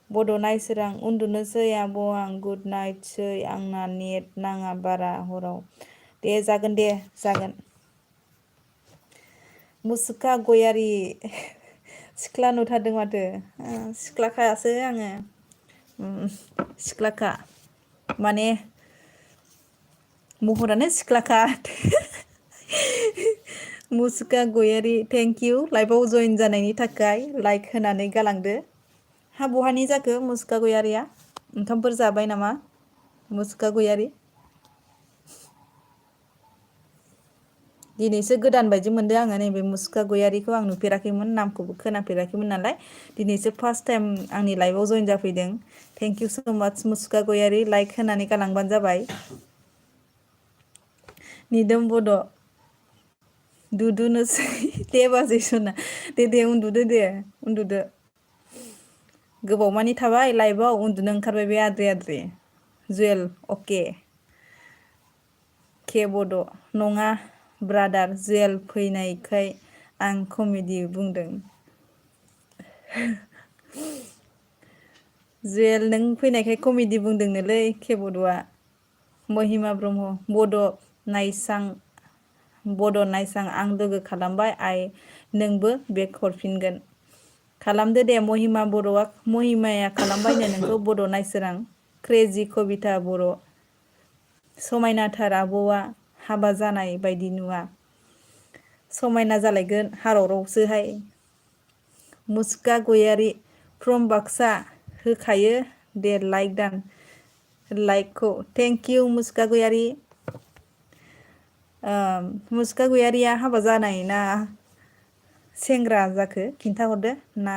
बड' नायसोरां उन्दुनोसै आब' आं गुड नाइटसै आंना नेट नाङा बारा हराव दे जागोन मुसुखा गयारि सिख्ला नुथारदों माथो सिख्लाखासो आङो सिख्लाखा माने महरानो सिख्लाखा मुसुखा गयारि थेंक इउ लाइभआव जइन जानायनि थाखाय लाइक होनानै गालांदो हा बहानि जाखो मुसुखा गयारिया ओंखामफोर जाबाय नामा मुसुखा गयारि दिनैसो गोदान बायदि मोनदों आङो नैबे मुसुखा गयारिखौ आं नुफेराखैमोन नामखौबो खोनाफेराखैमोन नालाय दिनैसो फार्स्ट टाइम आंनि लाइभआव जइन जाफैदों थेंक इउ स' माच मुसुखा गयारि लाइक होनानै गालांबानो जाबाय निदोम बड' दुदुनोसै दे बाजै सना दे उन्दुदो दे उन्दुदो गोबाव मानि थाबाय लाइभआव उन्दुनो ओंखारबाय बे आद्रि आद्रि जुवेल अके के बड' नङा ब्रादार जुवेल फैनायखाय आं कमेडि बुंदों जुवेल नों फैनायखाय कमेडि बुंदोंनोलै के बड'आ महिमा ब्रह्म बड' नायसां आं लोगो खालामबाय आइ नोंबो बेक हरफिनगोन खालामदो दे महिमाया खालामबायनो नोंखौ बड' नायसोरां क्रेजि कबिता बर' समायनाथार आब'आ हाबा जानाय बायदि नुवा समायना जालायगोन हारावरावसोहाय मुसुखा गयारि फ्रम बाक्सा होखायो दे लाइक दान लाइकखौ थेंक इउ मुसुखा गयारि मुसुखा गयारिया हाबा जानाय ना सेंग्रा जाखो खिन्थाहरदो ना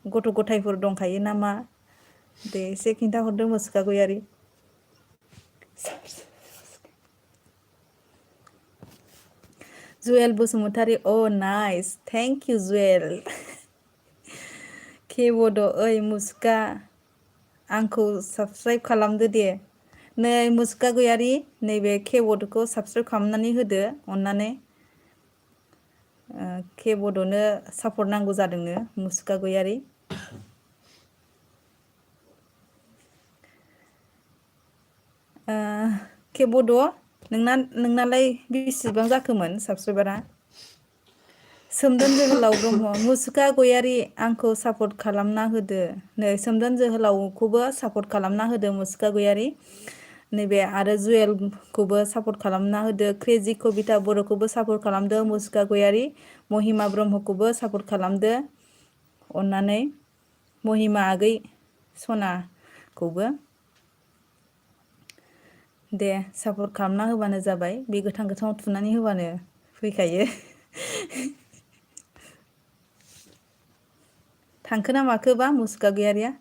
गथ' गथायफोर दंखायो नामा दे एसे खिन्थाहरदो मुसुखा गयारि Jewel Basumatary a nice thank you Jewel के बड' ओइ मुसुखा आंखौ साबस्क्राइब खालामदो दे नै मुसुखा गयारि नैबे के बड'खौ साबस्क्राइब खालामनानै होदो अननानै के बड'नो सापर्ट नांगौ जादोंनो मुसुखा गयारि के बड' नोंनालाय बेसेबां जाखोमोन साबस्क्राइबारा सोमदोन जोहोलाव ब्रह्म मुसुखा गयारि आंखौ सापर्ट खालामना होदो नै सोमदोन जोहोलावखौबो सापर्ट खालामना होदो मुसुखा गयारि नैबे आरो जुवेलखौबो सापर्ट खालामना होदो क्रेजि कबिता बर'खौबो सापर्ट खालामदो मुसुखा गयारि महिमा ब्रह्मखौबो सापर्ट खालामदो अननानै महिमा आगै सनाखौबो दे सापर्ट खालामना होबानो जाबाय बे गोथां गोथाङाव थुनानै होबानो फैखायो थांखो ना माखोबा मुसुखा गयारिया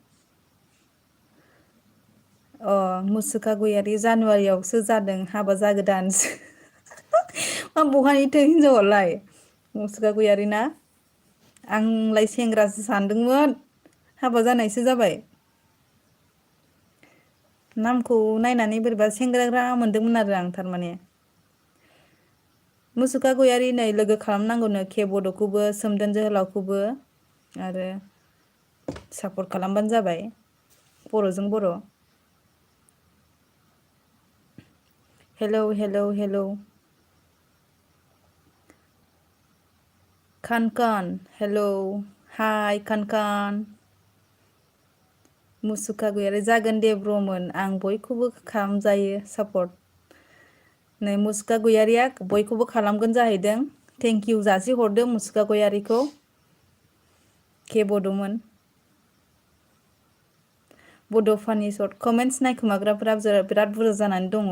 मुसुखा गयारि जानुवारियावसो जादों हाबा जागोदानसो मा बहानिथो हिनजावालाय मुसुखा गयारि ना आंलाय सेंग्रासो सानदोंमोन हाबा जानायसो जाबाय नामखौ नायनानै बोरैबा सेंग्राग्रा मोनदोंमोन आरो आं थारमाने मुसुखा गयारि नै लोगो खालामनांगौनो के बड'खौबो सोमदोन जोहोलावखौबो आरो सापर्ट खालामबानो जाबाय बर'जों बर' हेलौ हेलौ हेलौ खानखान हेलौ हाय खानखान मुसुखा गयारि जागोन दे ब्र'मोन आं बयखौबो खालामजायो सापर्ट नै मुसुखा गयारिया बयखौबो खालामगोन जाहैदों थेंक इउ जासि हरदो मुसुखा गयारिखौ के बड'मोन बड' फानि सर्ट कमेन्टस नायखोमाग्राफोरा बिराद बुरजा जानानै दङ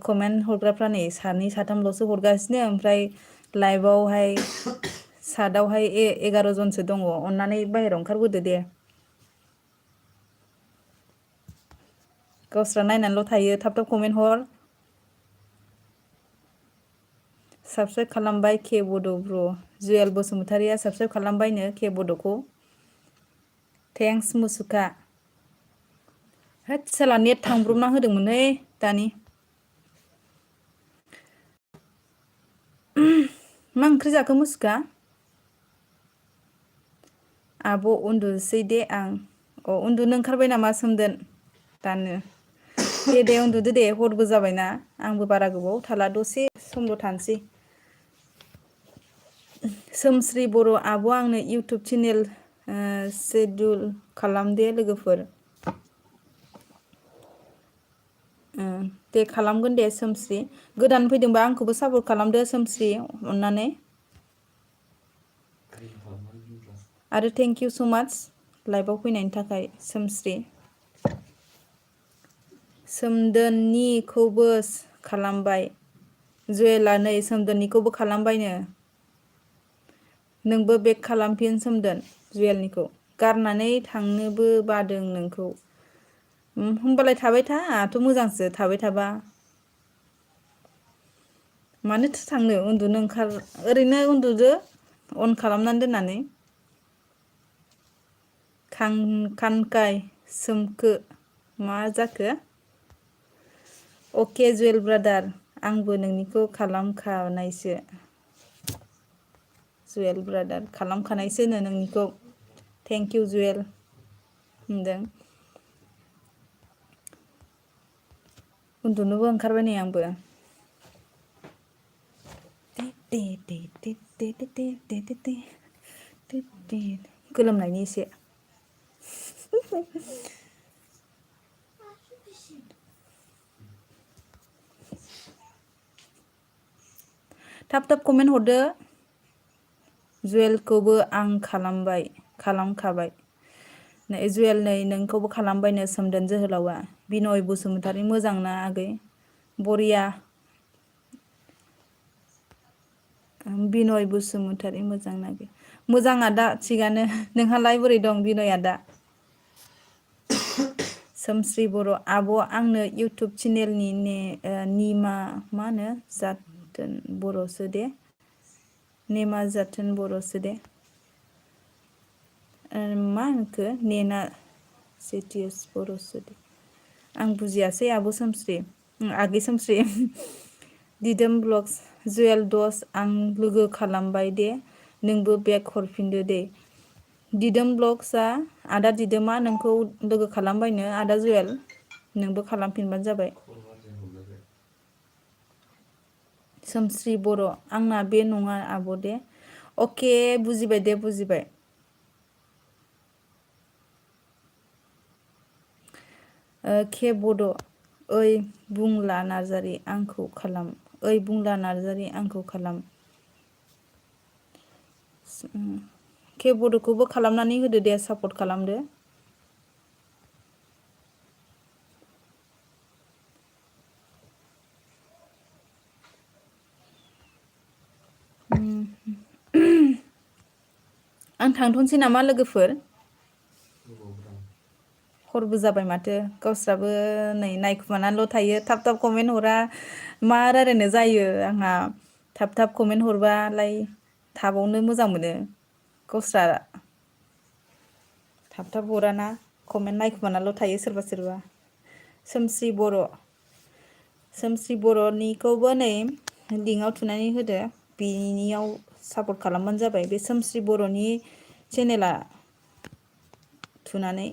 कमेन्ट हरग्राफ्रा नै सानै साथामल'सो हरगासिनो ओमफ्राय लाइभआवहाय सादावहाय 11 जनसो दङ अननानै बाहेरायाव ओंखारबोदो दे गावस्रा नायनानैल' थायो थाब थाब कमेन्ट हर साबस्क्राइब खालामबाय के बड' ब्र जुवेल बसुमतारिया साबस्क्राइब खालामबायनो के बड'खौ थेंक्स मुसुखा होद साला नेट थांब्रबना होदोंमोनलै दानि मा ओंख्रि जाखो मुसुखा आब' उन्दुसै दे आं उन्दुनो ओंखारबाय नामा सोमदोन दानो दे उन्दुदो दे हरबो जाबायना आंबो बारा गोबाव थाला दसे समल' थानोसै सोमस्रि बर' आब' आंनो इउटुब चेनेल शेडिउल खालामदे लोगोफोर दे खालामगोन दे सोमस्रि गोदान फैदोंबा आंखौबो सापर्ट खालामदो सोमस्रि अननानै आरो थेंक इउ स' माच लाइभआव फैनायनि थाखाय सोमस्रि सोमदोननिखौबो खालामबाय जुवेला नै सोमदोननिखौबो खालामबायनो नोंबो बेक खालामफिन सोमदोन जुवेलनिखौ गारनानै थांनोबो बादों नोंखौ होमबालाय थाबाय था आंहाथ' मोजांसो थाबाय थाबा मानोथो थांनो उन्दुनो ओरैनो उन्दुदो अन खालामनानै दोननानै खानखाय सोमखो मा जाखो अके जुवेल ब्रादार आंबो नोंनिखौ खालामखानायसो जुवेल ब्रादार खालामखानायसोनो नोंनिखौ थेंक इउ जुवेल होनदों उन्दुनोबो ओंखारबाय नै आंबो गोलोमनायनि एसे थाब थाब कमेन्ट हरदो जुवेलखौबो आं खालामखाबाय जुवेल नै नोंखौबो खालामबायनो सोमदोन जोहोलावा बिनय बसुमतारी मोजां ना आगै बरिया बिनय बसुमतारी मोजां ना आगै मोजां आदा थिगानो नोंहालाय बोरै दं बिनय आदा सोमस्रि बर' आब' आंनो इउटुब चेनेलनि निमा मा होनो जाथोन बर'सो दे नेमा जाथोन बर'सो दे मा होनखो नेना सिटिएस बर'सो दे आं बुजियासै आब' सोमस्रि आगै सोमस्रि दिदोम ब्लग्स जुवेल दस आं लोगो खालामबाय दे नोंबो बेग हरफिनदो दे दिदोम ब्लग्सआ आदा दिदोमा नोंखौ लोगो खालामबायनो आदा जुवेल नोंबो खालामफिनबानो जाबाय सोमस्रि बर' आंना बे नङा आब' दे अके बुजिबाय दे बुजिबाय के बड' ओइ बुंला नार्जारि आंखौ खालाम ओइ बुंला नार्जारि आंखौ खालाम के बड'खौबो खालामनानै होदो दे सापर्ट खालामदो आं थांथ'नोसै नामा लोगोफोर हरबो जाबाय माथो गावस्राबो नै नायखुमानानैल' थायो थाब थाब कमेन्ट हरा मा रायलायनो जायो आंहा थाब थाब कमेन्ट हरबालाय थाबावनो मोजां मोनो गावस्रा थाब थाब हराना कमेन्ट नायखुमानाल' थायो सोरबा सोरबा सोमस्रि बर'निखौबो नै लिंकआव थुनानै होदो बेनियाव सापर्ट खालामबानो जाबाय बे सोमस्रि बर'नि चेनेला थुनानै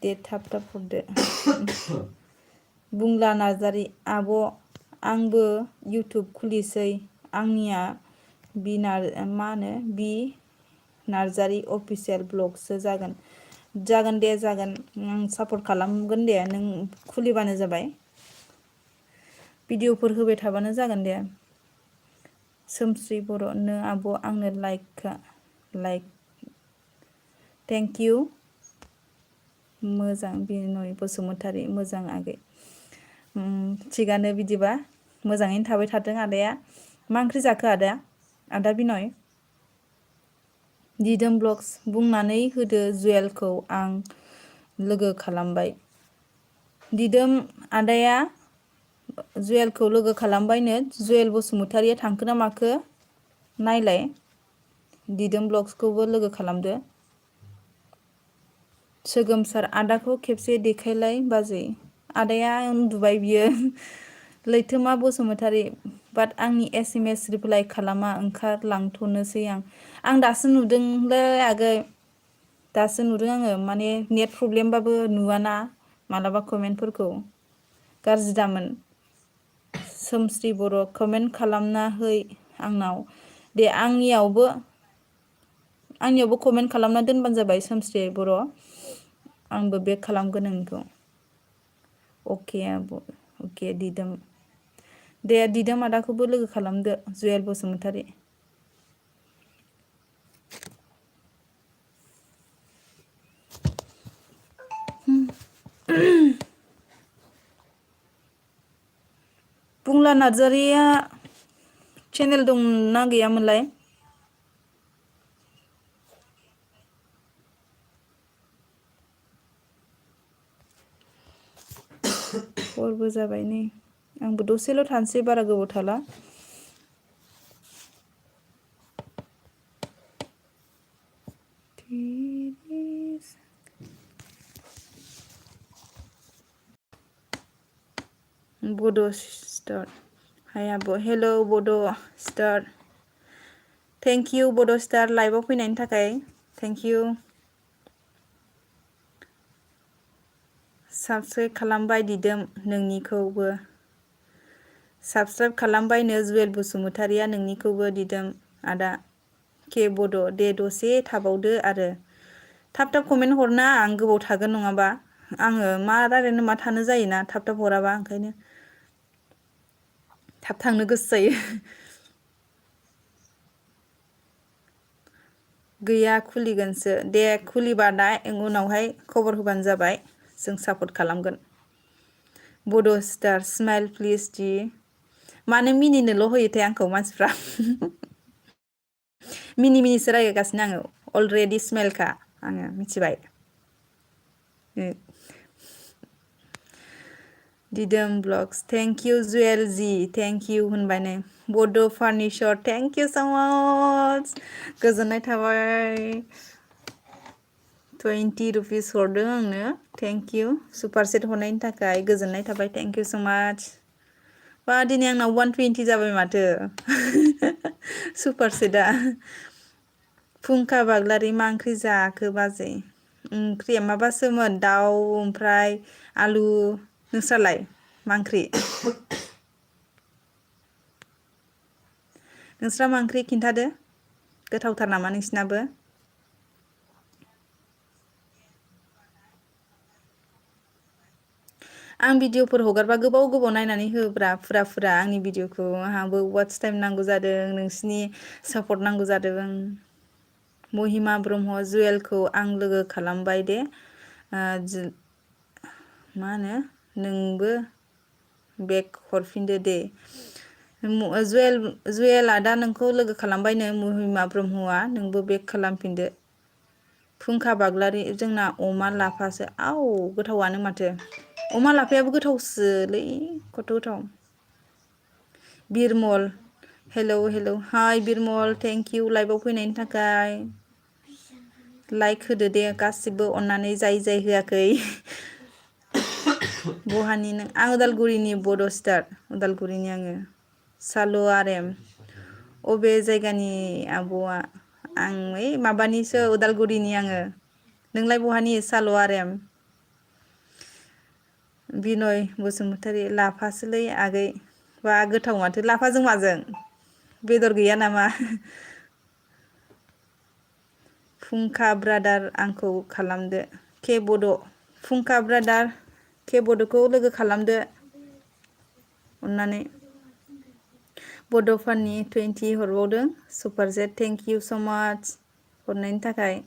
दे थाब थाब हरदो बुंला नार्जारि आब' आंबो इउटुब खुलिसै आंनिया मा होनो बि नार्जारि अफिसियेल ब्लगसो जागोन दे जागोन आं सापर्ट खालामगोन दे नों खुलिबानो जाबाय भिडिअफोर होबाय थाबानो जागोन दे सोमस्रि बर' नो आब' आंनो लाइक थेंक इउ मोजां बिनय बसुमतारी मोजां आगै थिगानो बिदिबा मोजाङैनो थाबाय थाथों आदाया मा ओंख्रि जाखो आदा बिनय दिदोम ब्लग्स बुंनानै होदो जुवेलखौ आं लोगो खालामबाय दिदोम आदाया जुवेलखौ लोगो खालामबायनो जुवेल बसुमतारिया थांखो ना माखो नायलाय दिदोम ब्लग्सखौबो लोगो खालामदो सोगोमसार आदाखौ खेबसे देखायलाय बाजै आदाया उन्दुबाय बियो लैथोमा बसुमतारी बाट आंनि SMS रिप्लाइ खालामा ओंखारलांथ'नोसै आं दासो नुदोंलै आगै दासो नुदों आङो माने नेट प्रब्लेमबाबो नुवाना मालाबा कमेन्टफोरखौ गाज्रि दामोन सोमस्रि बर' कमेन्ट खालामना है आंनाव दे आंनियावबो कमेन्ट खालामना दोनबानो जाबाय सोमस्रि बर' आंबो बेक खालामगोन नोंखौ अके आब' अके दिदोम दे दिदोम आदाखौबो लोगो खालामदो जुवेल बसुमतारी बुंला नार्जारिया चेनेल दंना गैयामोनलाय हरबो जाबाय नै आंबो दसेल' थानोसै बारा गोबाव थाला। बड' स्टार हाय आब' हेल' बड' स्टार थेंक इउ बड' स्टार लाइभआव फैनायनि थाखाय थेंक इउ। साबस्क्राइब खालामबाय दिदोम नोंनिखौबो साबस्क्राइब खालामबायनो जुवेल बसुमतारिया नोंनिखौबो दिदोम आदा के बड' दे दसे थाबावदो आरो थाब थाब कमेन्ट हरना आं गोबाव थागोन नङाबा आङो मा रायलायनो मा थानो जायोना थाब थाब हराबा ओंखायनो थाब थांनो गोसो जायो। गैया खुलिगोनसो दे खुलिबा दा उनावहाय खबर होबानो जाबाय जों सापर्ट खालामगोन। बड' स्टार स्माइल प्लिज दि मानो मिनिनोल' होयोथाय आंखौ मानसिफ्रा मिनि मिनिसो रायगायगासिनो आङो अलरेडि स्माइलखा आङो मिथिबाय। दिदोम blogs thank you Jewel ji thank you होनबाय नै बड' furniture thank you so' much गोजोननाय थाबाय 20 रुपिस हरदों आंनो थेंक इउ सुपार सेट हरनायनि थाखाय गोजोननाय थाबाय थेंक इउ स' माच बा दिनै आंनाव 120 जाबाय माथो सुपार सेटआ फुंखा बाग्लारि मा ओंख्रि जाखो बाजै ओंख्रिया माबासोमोन दाउ ओमफ्राय आलु नोंस्रालाय मा ओंख्रि नोंस्रा मा ओंख्रि खिन्थादो गोथावथार नामा नोंसिनाबो आं भिडिअफोर हगारबा गोबाव गोबाव नायनानै होब्रा फुरा फुरा आंनि भिडिअखौ आंहाबो वाट्स टाइम नांगौ जादों नोंसिनि सापर्ट नांगौ जादों महिमा ब्रह्म जुवेलखौ आं लोगो खालामबाय दे मा होनो नोंबो बेग हरफिनदो दे जुवेल दा नोंखौ लोगो खालामबायनो महिमा ब्रह्मआ नोंबो बेक खालामफिनदो फुंखा बाग्लारि जोंना अमा लाफासो आव गोथावानो माथो अमा लाफायाबो गोथावसोलै खथ' गोथाव बिरमल हेलौ हेलौ हाय बिरमल थेंक इउ लाइभआव फैनायनि थाखाय लाइक होदो दे गासिबो अननानै जाय जाय होआखै बहानि नों आं उदालगुरिनि बड' स्टार उदालगुरिनि आङो सालु आरेम अबे जायगानि आब'आ आं ओइ माबानिसो उदालगुरिनि आङो नोंलाय बहानि साल' आरेम बिनय बसुमतारी लाफासोलै आगै बा गोथाव माथो लाफाजों माजों बेदर गैया नामा फुंखा ब्रादार आंखौ खालामदो के बड' फुंखा ब्रादार के बड'खौ लोगो खालामदो अननानै बड'फानि 20 हरबावदों super Z thank you so' माच हरनायनि थाखाय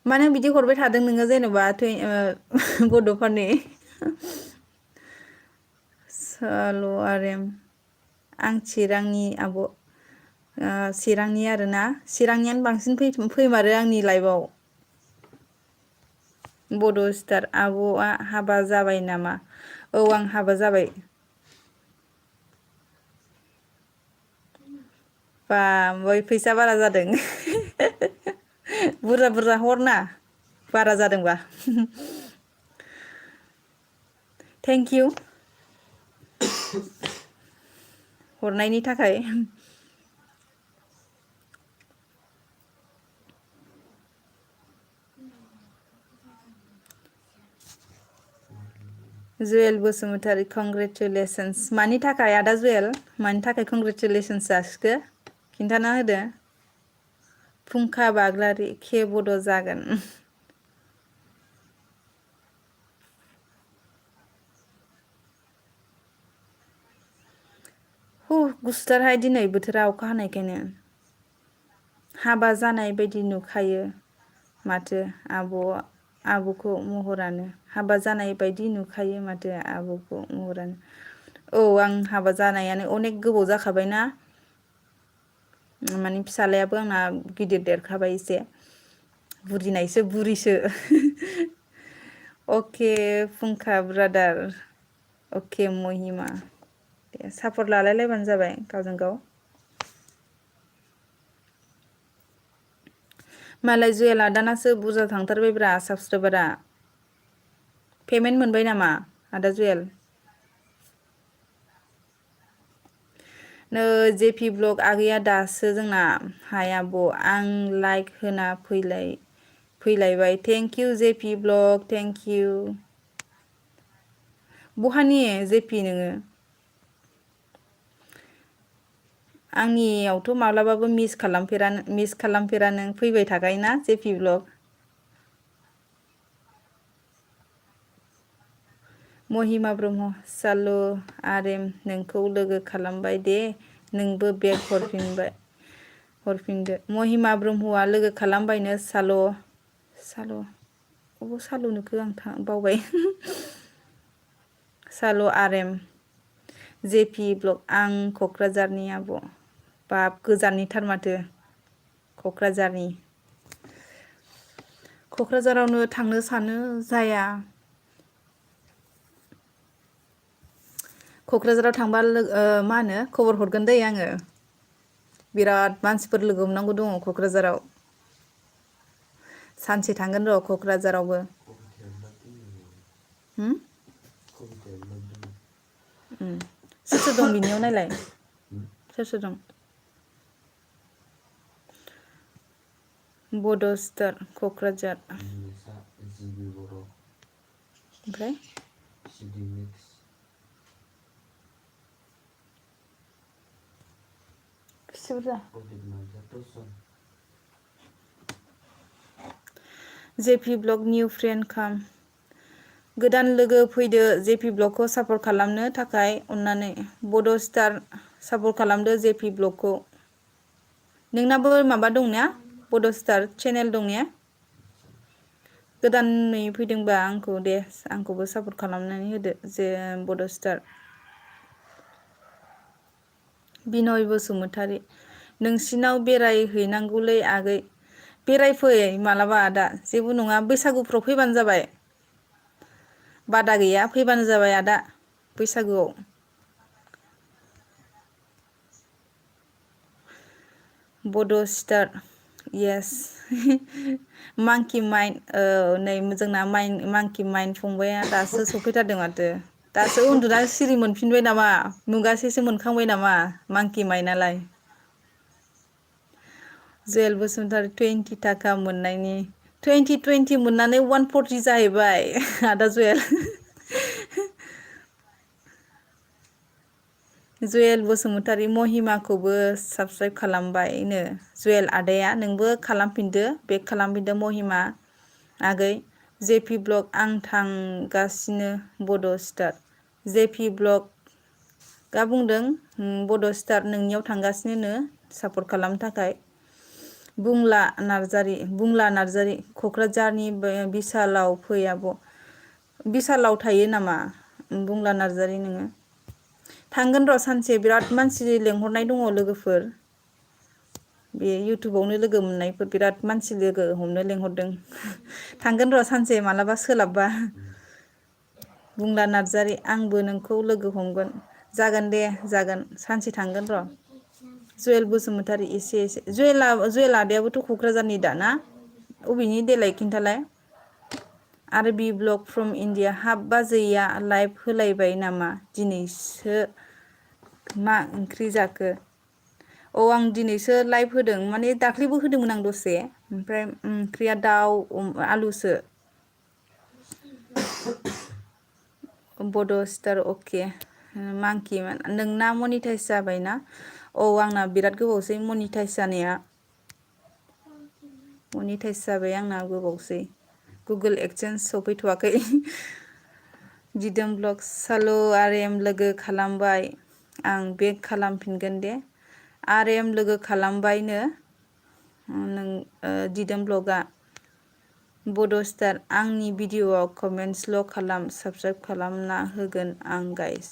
मानो बिदि हरबाय थादों नोङो जेन'बा बड'फानि साल' आरेम आं चिरांनि आब' चिरांनि आरोना चिरांनियानो बांसिन फैमारो आंनि लाइफआव बड' स्टार आब'आ हाबा जाबाय नामा औ आं हाबा जाबाय बा ओमफ्राय फैसा बारा जादों बुरजा बुरजा हरना बारा जादोंबा थेंक इउ हरनायनि थाखाय जुवेल बसुमतारी कंग्रेचुलेसन्स मानि थाखाय आदा जुवेल मानि थाखाय कंग्रेचुलेसन्स जासिखो खिन्थाना होदो फुंखा बाग्लारि के बड' जागोन गुसुथारहाय दिनै बोथोरा अखा हानायखायनो हाबा जानाय बायदि नुखायो माथो आब'खौ महरानो हाबा जानाय बायदि नुखायो माथो आब'खौ महरानो औ आं हाबा जानायानो अनेक गोबाव जाखाबायना माने फिसालायाबो आंना गिदिर देरखाबाय एसे बुरिनायसो बुरिसो अके फुंखा ब्रादार अके महिमा दे सापर्ट लालायलायबानो जाबाय गावजों गाव। मालाय जुयेल आदानासो बुरजा थांथारबायब्रा साबसक्राइबारा। पेमेन्ट मोनबाय नामा आदा जुयेल? नै जेपि ब्लग आगैया दासो जोंना हाय आब' आं लाइक होना फैलायबाय thank you JP blog thank you. बहानि जेपि नोङो? आंनियावथ' माब्लाबाबो मिस खालामफेरा नों फैबाय थाखायोना जेपि ब्लग। महिमा ब्रह्म सालु आरेम नोंखौ लोगो खालामबाय दे नोंबो बेग हरफिनदो महिमा ब्रह्मआ लोगो खालामबायनो साल' अबाव साल' नुखो आं बावबाय। साल' आरेम जेपि ब्लग आं क'क्राझारनि आब' बाब गोजाननिथार माथो क'क्राझारनि। क'क्राझारावनो थांनो सानो जाया। क'क्राझाराव थांबा मा होनो खबर हरगोन दै आङो। बिराद मानसिफोर लोगो हमनांगौ दङ क'क्राझाराव। सानसे थांगोन र' क'क्राझारावबो। होम? सोर सोर दं बिनियाव नायलाय सोर सोर दं? बड' स्टार क'क्राझार। ओमफ्राय बेसे बुरजा? जेपि ब्लग निउ फ्रेन्ड काम। गोदान लोगो फैदो जेपि ब्लगखौ सापर्ट खालामनो थाखाय अननानै बड' स्टार सापर्ट खालामदो जेपि ब्लगखौ। नोंनाबो माबा दंना बड' स्टार चेनेल दं ने? गोदानै फैदोंबा आंखौबो सापर्ट खालामनानै होदो जे बड' स्टार। बिनय बसुमतारी नोंसिनाव बेरायहैनांगौलै आगै। बेरायफै मालाबा आदा जेबो नङा बैसागुफ्राव फैबानो जाबाय। बादा गैया फैबानो जाबाय आदा बैसागुआव। बड' स्टार येस मांकि माइन्ड नै जोंना मांकि माइन्ड फंबाया दासो सफैथारदों माथो। दासो उन्दुनानै सिरि मोनफिनबाय नामा मुगासेसो मोनखांबाय नामा मांकि माइन्डालाय। जुयेल बसुमतारी 20 थाखा मोननायनि 20 मोननानै 140 जाहैबाय आदा जुयेल। जुयेल बसुमतारी महिमाखौबो साबसक्राइब खालामबायनो जुयेल आदाया नोंबो खालामफिनदो बेक खालामफिनदो महिमा आगै। जेपि ब्लग आं थांगासिनो बड' स्टार जेपि ब्लग गा बुंदों बड' स्टार नोंनियाव थांगासिनोनो सापर्ट खालामनो थाखाय। बुंला नार्जारि क'क्राझारनि बिसालाव फै आब'। बिसालाव थायो नामा बुंला नार्जारि नोङो? थांगोन र' सानसे बिराद मानसि लेंहरनाय दङ लोगोफोर। बे इउटुबावनो लोगो मोननायफोर बिराद मानसि लोगो हमनो लेंहरदों। थांगोन र' सानसे मालाबा सोलाबबा। बुंला नार्जारि आंबो नोंखौ लोगो हमगोन। जागोन दे जागोन सानसे थांगोन र'। जुयेल बसुमतारी एसे जुयेल आदायाबोथ' क'क्राझारनि दा ना? अबेनि देलाय खिन्थालाय? आरो बि ब्लग फ्रम इण्डिया हाब बाजैया लाइभ होलायबाय नामा दिनैसो मा ओंख्रि जाखो? औ आं दिनैसो लाइभ होदों माने दाख्लैबो होदोंमोन आं दसे ओमफ्राय ओंख्रिया दाउ आलुसो। बड' स्टार अके मांकि नोंना मनिटाइस जाबायना? औ आंना बिराद गोबावसै मनिटाइस जानाया। मनिटाइस जाबाय आंना गोबावसै गुगोल एक्सचेन्ज सफैथ'वाखै। दिदोम ब्लग सालु आरेम लोगो खालामबाय आं बेक खालामफिनगोन दे। आरेम लोगो खालामबायनो दिदोम ब्लगआ। बड' स्टार आंनि भिडिअ'आव कमेन्टसल' खालाम साबस्क्राइब खालामना होगोन आं गाइस।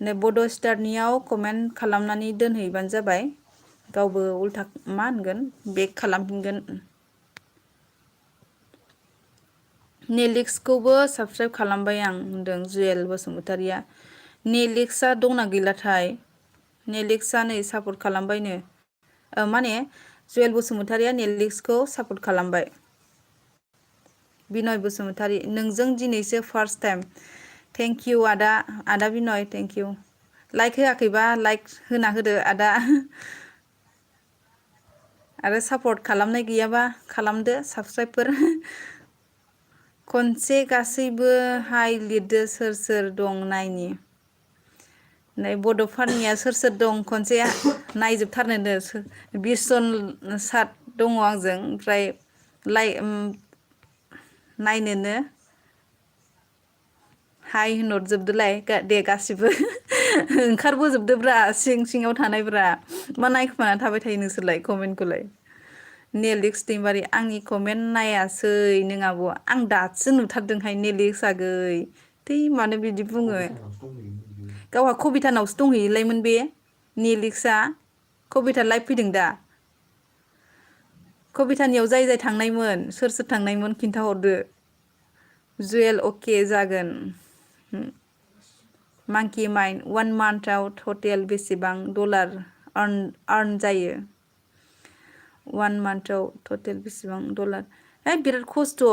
नै बड' स्टारनियाव कमेन्ट खालामनानै दोनहैबानो जाबाय। गावबो उल्था मा होनगोन बेक खालामफिनगोन। नेलिक्सखौबो साबस्क्राइब खालामबाय आं होनदों जुयेल बसुमतारिया। नेलिक्सआ दंना गैलाथाय? नेलिक्सआ नै सापर्ट खालामबायनो। माने जुयेल बसुमतारिया नेलिक्सखौ सापर्ट खालामबाय। बिनय बसुमतारी नोंजों दिनैसो फार्स्ट टाइम। थेंक इउ आदा बिनय थेंक इउ। लाइक होआखैबा लाइक होना होदो आदा। आरो सापर्ट खालामनाय गैयाबा खालामदो साबस्क्राइबफोर। खनसे गासैबो हाय लिरदो सोर सोर दं नायनि। नै बड'फानिया सोर सोर दं खनसे नायजोबथारनोनो 20 जन सात दङ आंजों ओमफ्राय नायनोनो हाय होनहरजोबदोलाय दे गासिबो ओंखारबोजोबदोब्रा सिङाव थानायब्रा मा नायखुमाना थाबाय थायो नोंसोरलाय कमेन्टखौलाय। नेलिक्स दैमारि आंनि कमेन्ट नायासै नों आब'। आं दासो नुथारदोंहाय नेलिक्स आगै। थै मानो बिदि बुङो। गावहा कबिथानावसो दंहैयोलायमोन बे नेलिक्सआ। कबिथा लाइभ फैदों दा? कबिथानियाव जाय जाय थांनायमोन सोर सोर थांनायमोन खिन्थाहरदो। जुयेल अके जागोन। मांकि माइन 1 मान्थआव टटेल बेसेबां डलार आर्न जायो? 1 मान्थआव टटेल बेसेबां डलार? बिराद खस्थ'।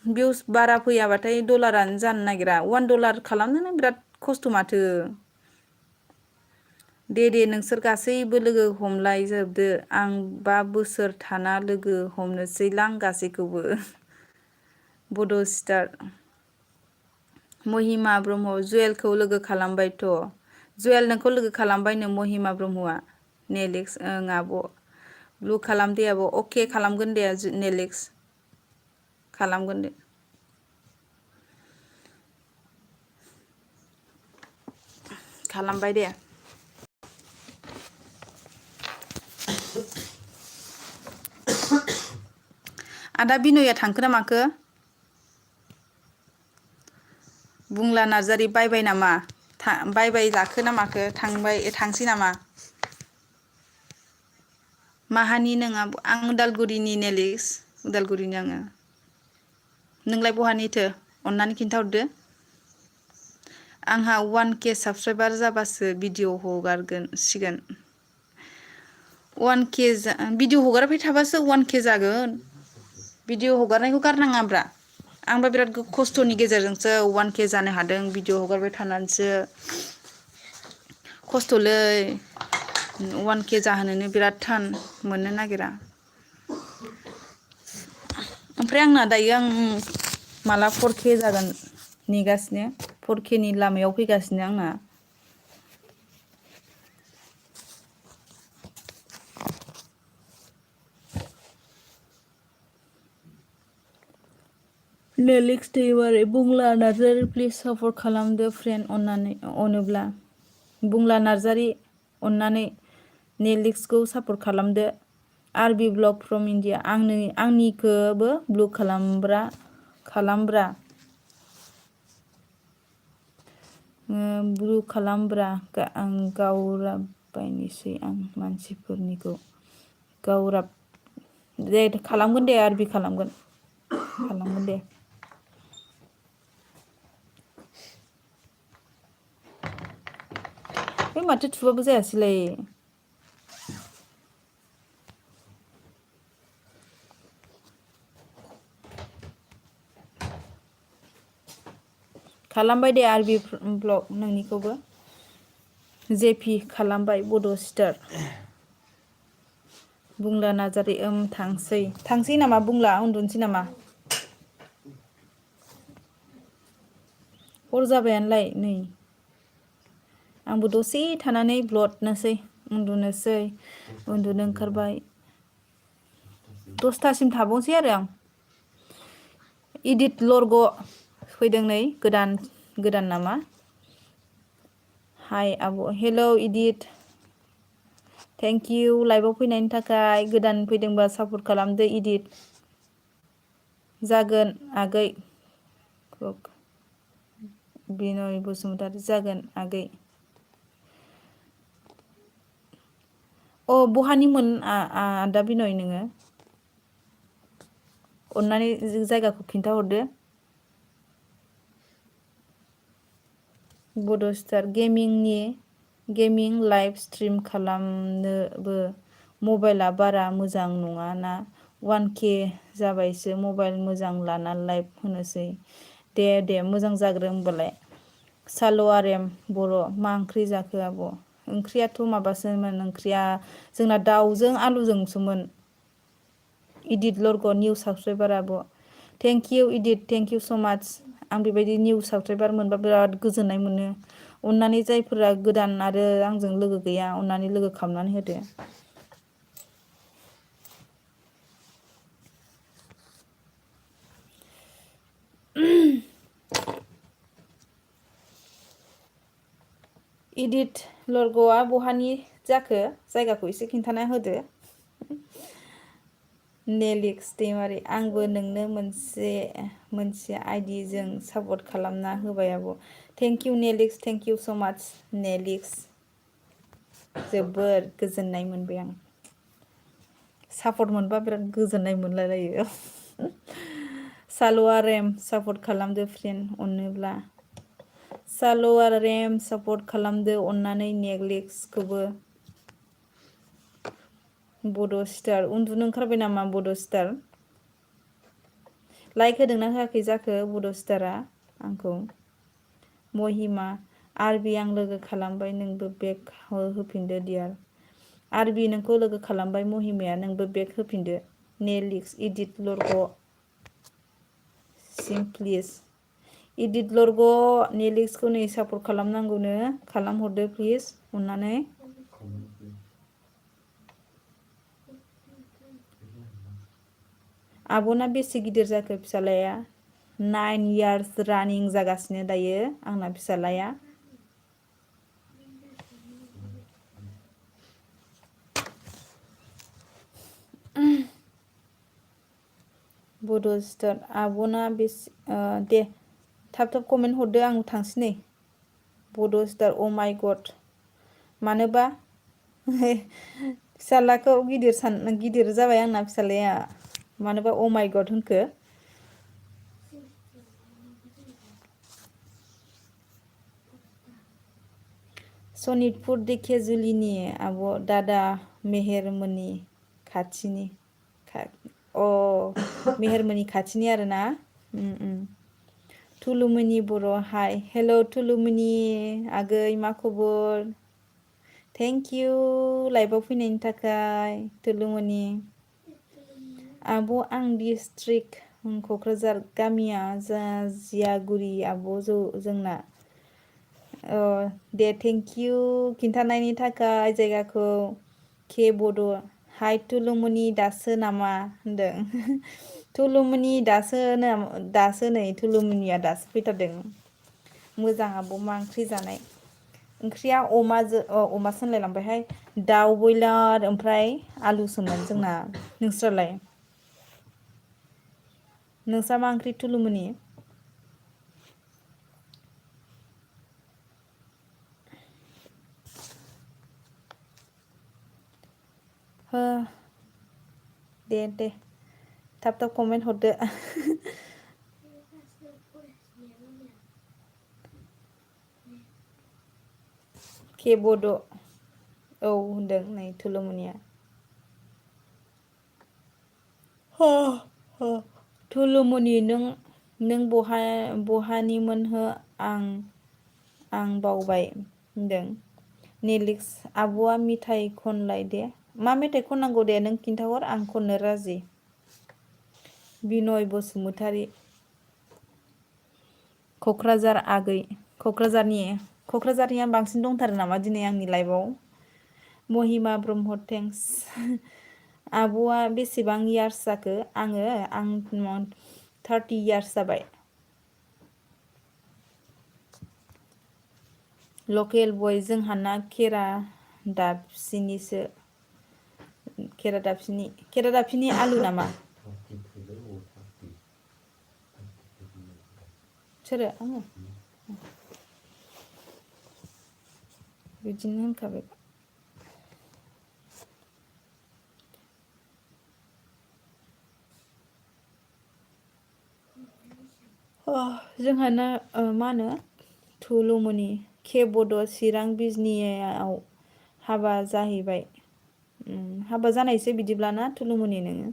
भिउस बारा फैयाबाथाय डलारानो जानो नागिरा। $1 खालामनोनो बिराद खस्थ' माथो। दे नोंसोर गासैबो लोगो हमलायजोबदो। आं 5 बोसोर थाना लोगो हमनोसैलां गासैखौबो। बड' स्टार महिमा ब्रह्म जुयेलखौ लोगो खालामबायथ'। जुयेल नोंखौ लोगो खालामबायनो महिमा ब्रह्मआ। नेलिक्स ओं आब'। ब्लु खालाम दे आब'। अके खालामगोन दे नेलिक्स खालामगोन दे। खालामबाय दे। आदा बिनयआ थांखो ना माखो? बुंला नार्जारि बायबाय नामा? बायबाय लाखो ना माखो? थांसै नामा? माहानि नों आब'? आं उदालगुरिनि नेलिक्स। उदालगुरिनि आङो। नोंलाय बहानिथो? अननानै खिन्थाहरदो। आंहा 1K साबस्क्राइबार जाबासो भिडिअ हगारसिगोन। 1K भिडिअ हगारबाय थाबासो 1K जागोन। भिडिअ हगारनायखौ गारनाङाब्रा। आंबा बिराद खस्थ'नि गेजेरजोंसो 1K जानो हादों भिडिअ हगारबाय थानानैसो। खस्थ'लै 1K जाहोनोनो बिराद थान मोननो नागिरा। ओमफ्राय आंना दायो आं माला 4K जागोन नेगासिनो। 4K नि लामायाव फैगासिनो आंना। नेलिक्स दैमारि बुंला नार्जारि प्लिज सापर्ट खालामदो फ्रेन्ड अनोब्ला। बुंला नार्जारि अननानै नेलिक्सखौ सापर्ट खालामदो। आरबि ब्लग फ्रम इण्डिया आंनिखोबो ब्लग खालामब्रा ब्लु खालामब्रा गावराबायनोसै आं मानसिफोरनिखौ गावराब दे खालामगोन दे आरबि खालामगोन दे। बे माथो थुबाबो जायासैलाय। खालामबाय दे आरबि ब्लग नोंनिखौबो। जेपि खालामबाय बड' स्टार। बुंला नार्जारि थांसै नामा बुंला उन्दुनोसै नामा? हर जाबायानोलाय नै। आंबो दसे थानानै ब्लडनोसै उन्दुनोसै। उन्दुनो ओंखारबाय। 10थासिम थाबावनोसै आरो आं। इदित लरग फैदों नै गोदान नामा? हाय आब' हेलौ इदित। थेंक इउ लाइभआव फैनायनि थाखाय। गोदान फैदोंबा सापर्ट खालामदो इदित। जागोन आगै। बिनय बसुमतारी जागोन आगै। बहानिमोन आदा बिनय नोङो? अननानै जायगाखौ खिन्थाहरदो। बड' स्टार गेमिं लाइभ स्ट्रिम खालामनोबो मबाइला बारा मोजां नङा ना 1K जाबायसो मबाइल मोजां लाना लाइभ होनोसै दे मोजां जाग्रो होमबालाय साल'आरेम बर' मा ओंख्रि जाखो आब'? ओंख्रियाथ' माबासोमोन ओंख्रिया जोंना दाउजों आलुजोंसोमोन। इदिट लरग' निउ साबसक्राइबार आब'। Thank you edit thank you so' माच। आं बेबायदि निउ साबसक्राइबार मोनबा बिराद गोजोननाय मोनो। अननानै जायफोरा गोदान आरो आंजों लोगो गैया अननानै लोगो खालामनानै होदो। इदिट लरग'आ बहानि जाखो जायगाखौ एसे खिन्थाना होदो। नेलिक्स दैमारि आंबो नोंनो मोनसे आइडिजों सापर्ट खालामना होबाय आब'। Thank you नेलिक्स thank you so' माच नेलिक्स। जोबोर गोजोननाय मोनबाय आं। सापर्ट मोनबा बिराद गोजोननाय मोनलायलायो। साल'आरेम सापर्ट खालामदो फ्रेन्ड अनोब्ला। साल'आरेम सापर्ट खालामदो अननानै नेलिक्सखौबो। बड' स्टार उन्दुनो ओंखारबाय नामा बड' स्टार? लाइक होदोंना होआखै जाखो बड' स्टारा आंखौ? महिमा आरबि आं लोगो खालामबाय नोंबो बेक होफिनदो डियार। आरबि नोंखौ लोगो खालामबाय महिमाया नोंबो बेक होफिनदो। नेलिक्स इदिट लरग' सिमप्लिस इदिट लरग' नेलिक्सखौ नै सापर्ट खालामनांगौनो खालामहरदो प्लिज अननानै। आब'ना बेसे गिदिर जाखो फिसालाया? 9 इयार्स रानिं जागासिनो दायो आंना फिसालाया। बड' स्टार आब'ना बेसे दे थाब कमेन्ट हरदो आं थांसै नै। बड' स्टार अ माइ गड मानोबा फिसालाखौ गिदिर जाबाय आंना फिसालाया मानोबा अ माइ गड होनखो? सनितपुर धेकियाजुलिनि आब' दादा मेहेरमोननि खाथिनि मेहेरमोननि खाथिनि आरोना। थुलुमनि बर' हाय हेल' थुलुमनि आगै मा खबर? थेंक इउ लाइभआव फैनायनि थाखाय थुलुमनि। आब' आं डिस्ट्रिक्ट क'क्राझार गामिया जियागुरि आब' जोंना। दे थेंक इउ खिन्थानायनि थाखाय जायगाखौ। के बड' हाय थुलुमनि दासो नामा होनदों। थुलुमनि दासो नै थुलुमनिया दासो फैथारदों। मोजां आब' मा ओंख्रि जानाय? ओंख्रिया अमासो होनलायलांबायहाय दाउ बयलार ओमफ्राय आलुसोमोन जोंना। नोंस्रालाय? नोंस्रा मा ओंख्रि थुलुमनि? दे थाब कमेन्ट हरदो। के बड' औ होनदों नै थुलुमनिया। थुलुमनि नों बहानिमोन हो आं बावबाय होनदों। नेलिक्स आब'आ मेथाइ खनलाय दे। मा मेथाइ खननांगौ दे नों खिन्थाहर आं खननो राजि। बिनय बसुमतारी क'क्राझार आगै क'क्राझारनिया बांसिन दंथारो नामा दिनै आंनि लाइफआव? महिमा ब्रह्म थेंक्स। आब'आ बेसेबां इयार्स जाखो? आं 30 इयार्स जाबाय। लकेल बय जोंहाना केरादाफिनि आलु नामा? सोरो आङो? बिदिनो होनखाबाय। जोंहाना मा होनो थुलुमनि के बड' चिरां बिजनियाव हाबा जाहैबाय। हाबा जानायसो बिदिब्लाना थुलुमनि नोङो।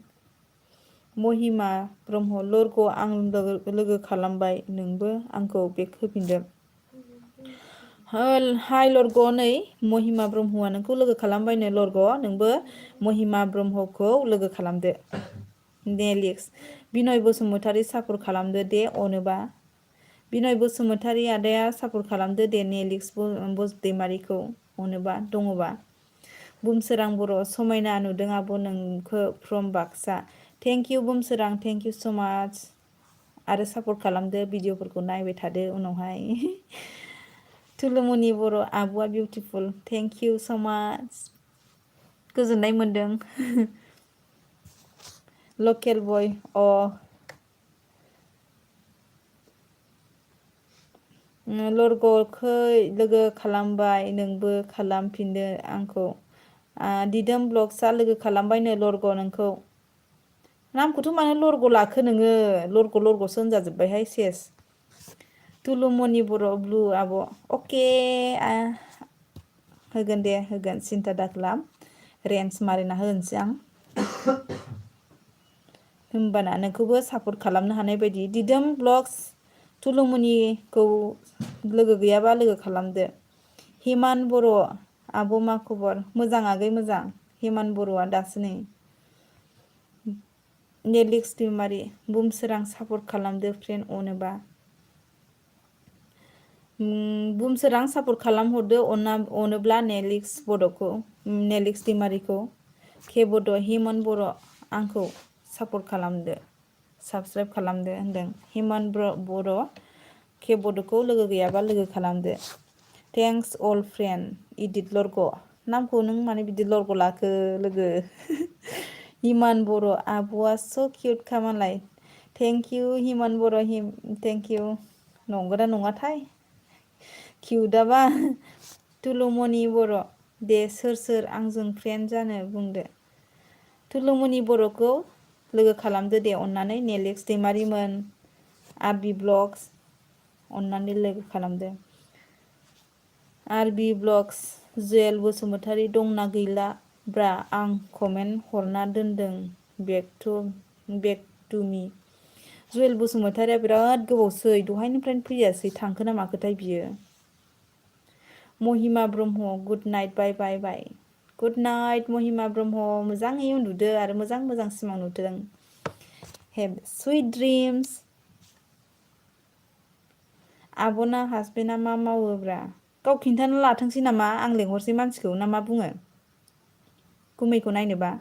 महिमा ब्रह्म लरग' आं लोगो खालामबाय नोंबो आंखौ बेक होफिनदो। हाय लरग' नै महिमा ब्रह्मआ नोंखौ लोगो खालामबायनो लरग' नोंबो महिमा ब्रह्मखौ लोगो खालामदो। नेलिक्स बिनय बसुमतारी सापर्ट खालामदो दे अनोबा। बिनय बसुमतारी आदाया सापर्ट खालामदो दे नेलिक्स दैमारिखौ अनोबा दङबा। बुमसोरां बर' समायना नुदों आब' नोंखौ फ्रम बाक्सा। थेंक इउ बुमसोरां थेंक इउ स' माच। आरो सापर्ट खालामदो भिडिअफोरखौ नायबाय थादो उनावहाय। थुलुमनि बर' आब'आ beautiful thank you so' much. गोजोननाय मोनदों। लकेल बय लरग'खै लोगो खालामबाय नोंबो खालामफिनदो आंखौ। दिदोम ब्लग्सआ लोगो खालामबायनो लरग' नोंखौ। नामखौथ' मानो लरग' लाखो नोङो लरग'सो होनजाजोब्बायहाय सेस। थुलुमनि बर' ब्लु आब' अके होगोन दे होगोन सिन्था दाखालाम रेन्ज मारिना होनोसै आं। होमबाना नोंखौबो सापर्ट खालामनो हानाय बायदि दिदोम ब्लग्स थुलुमनिखौ लोगो गैयाबा लोगो खालामदो। हिमान बर' आब' मा खबर मोजां आगै मोजां। हिमान बर'आ दासो नै। नेलिक्स दैमारि बुमसोरां सापर्ट खालामदो फ्रेन्ड अनोबा। बुमसोरां सापर्ट खालामहरदो अनोब्ला नेलिक्स बड'खौ नेलिक्स दैमारिखौ। के बड' हिमन बर' आंखौ सापर्ट खालामदो साबसक्राइब खालामदो होनदों। हिमन बर' के बड'खौ लोगो गैयाबा लोगो खालामदो। थेंक्स अल फ्रेन्ड इदिट लरग' नामखौ नों माने बिदि लरग' लाखो लोगो। हिमान बर' आब'आ स' किउट खामालाय। Thank you Himan Boro' thank you नंगौना नङाथाय किउटआबा। थुलुमनि बर' दे सोर सोर आंजों फ्रेन्ड जानो बुंदो। थुलुमनि बर'खौ लोगो खालामदो दे अननानै नेलिक्स दैमारिमोन आरबि ब्लग्स अननानै लोगो खालामदो। आरबि ब्लग्स जुयेल बसुमतारी दंना गैला ब्रा आं कमेन्ट हरना दोनदों बेक टु मी। जुयेल बसुमतारिया बिराद गोबावसै दहायनिफ्रायनो फैयासै थांखो ना माखोथाय बियो। Mahima Brahma good night bye bye bye. Good night Mahima Brahma मोजाङै उन्दुदो आरो मोजां मोजां सिमां नुथों। Have sweet dreams. आब'ना हासबेन्डआ मा मावोब्रा गाव खिन्थानो लाथोंसै नामा आं लेंहरसै मानसिखौ ना मा बुङो गुमैखौ नायनोबा।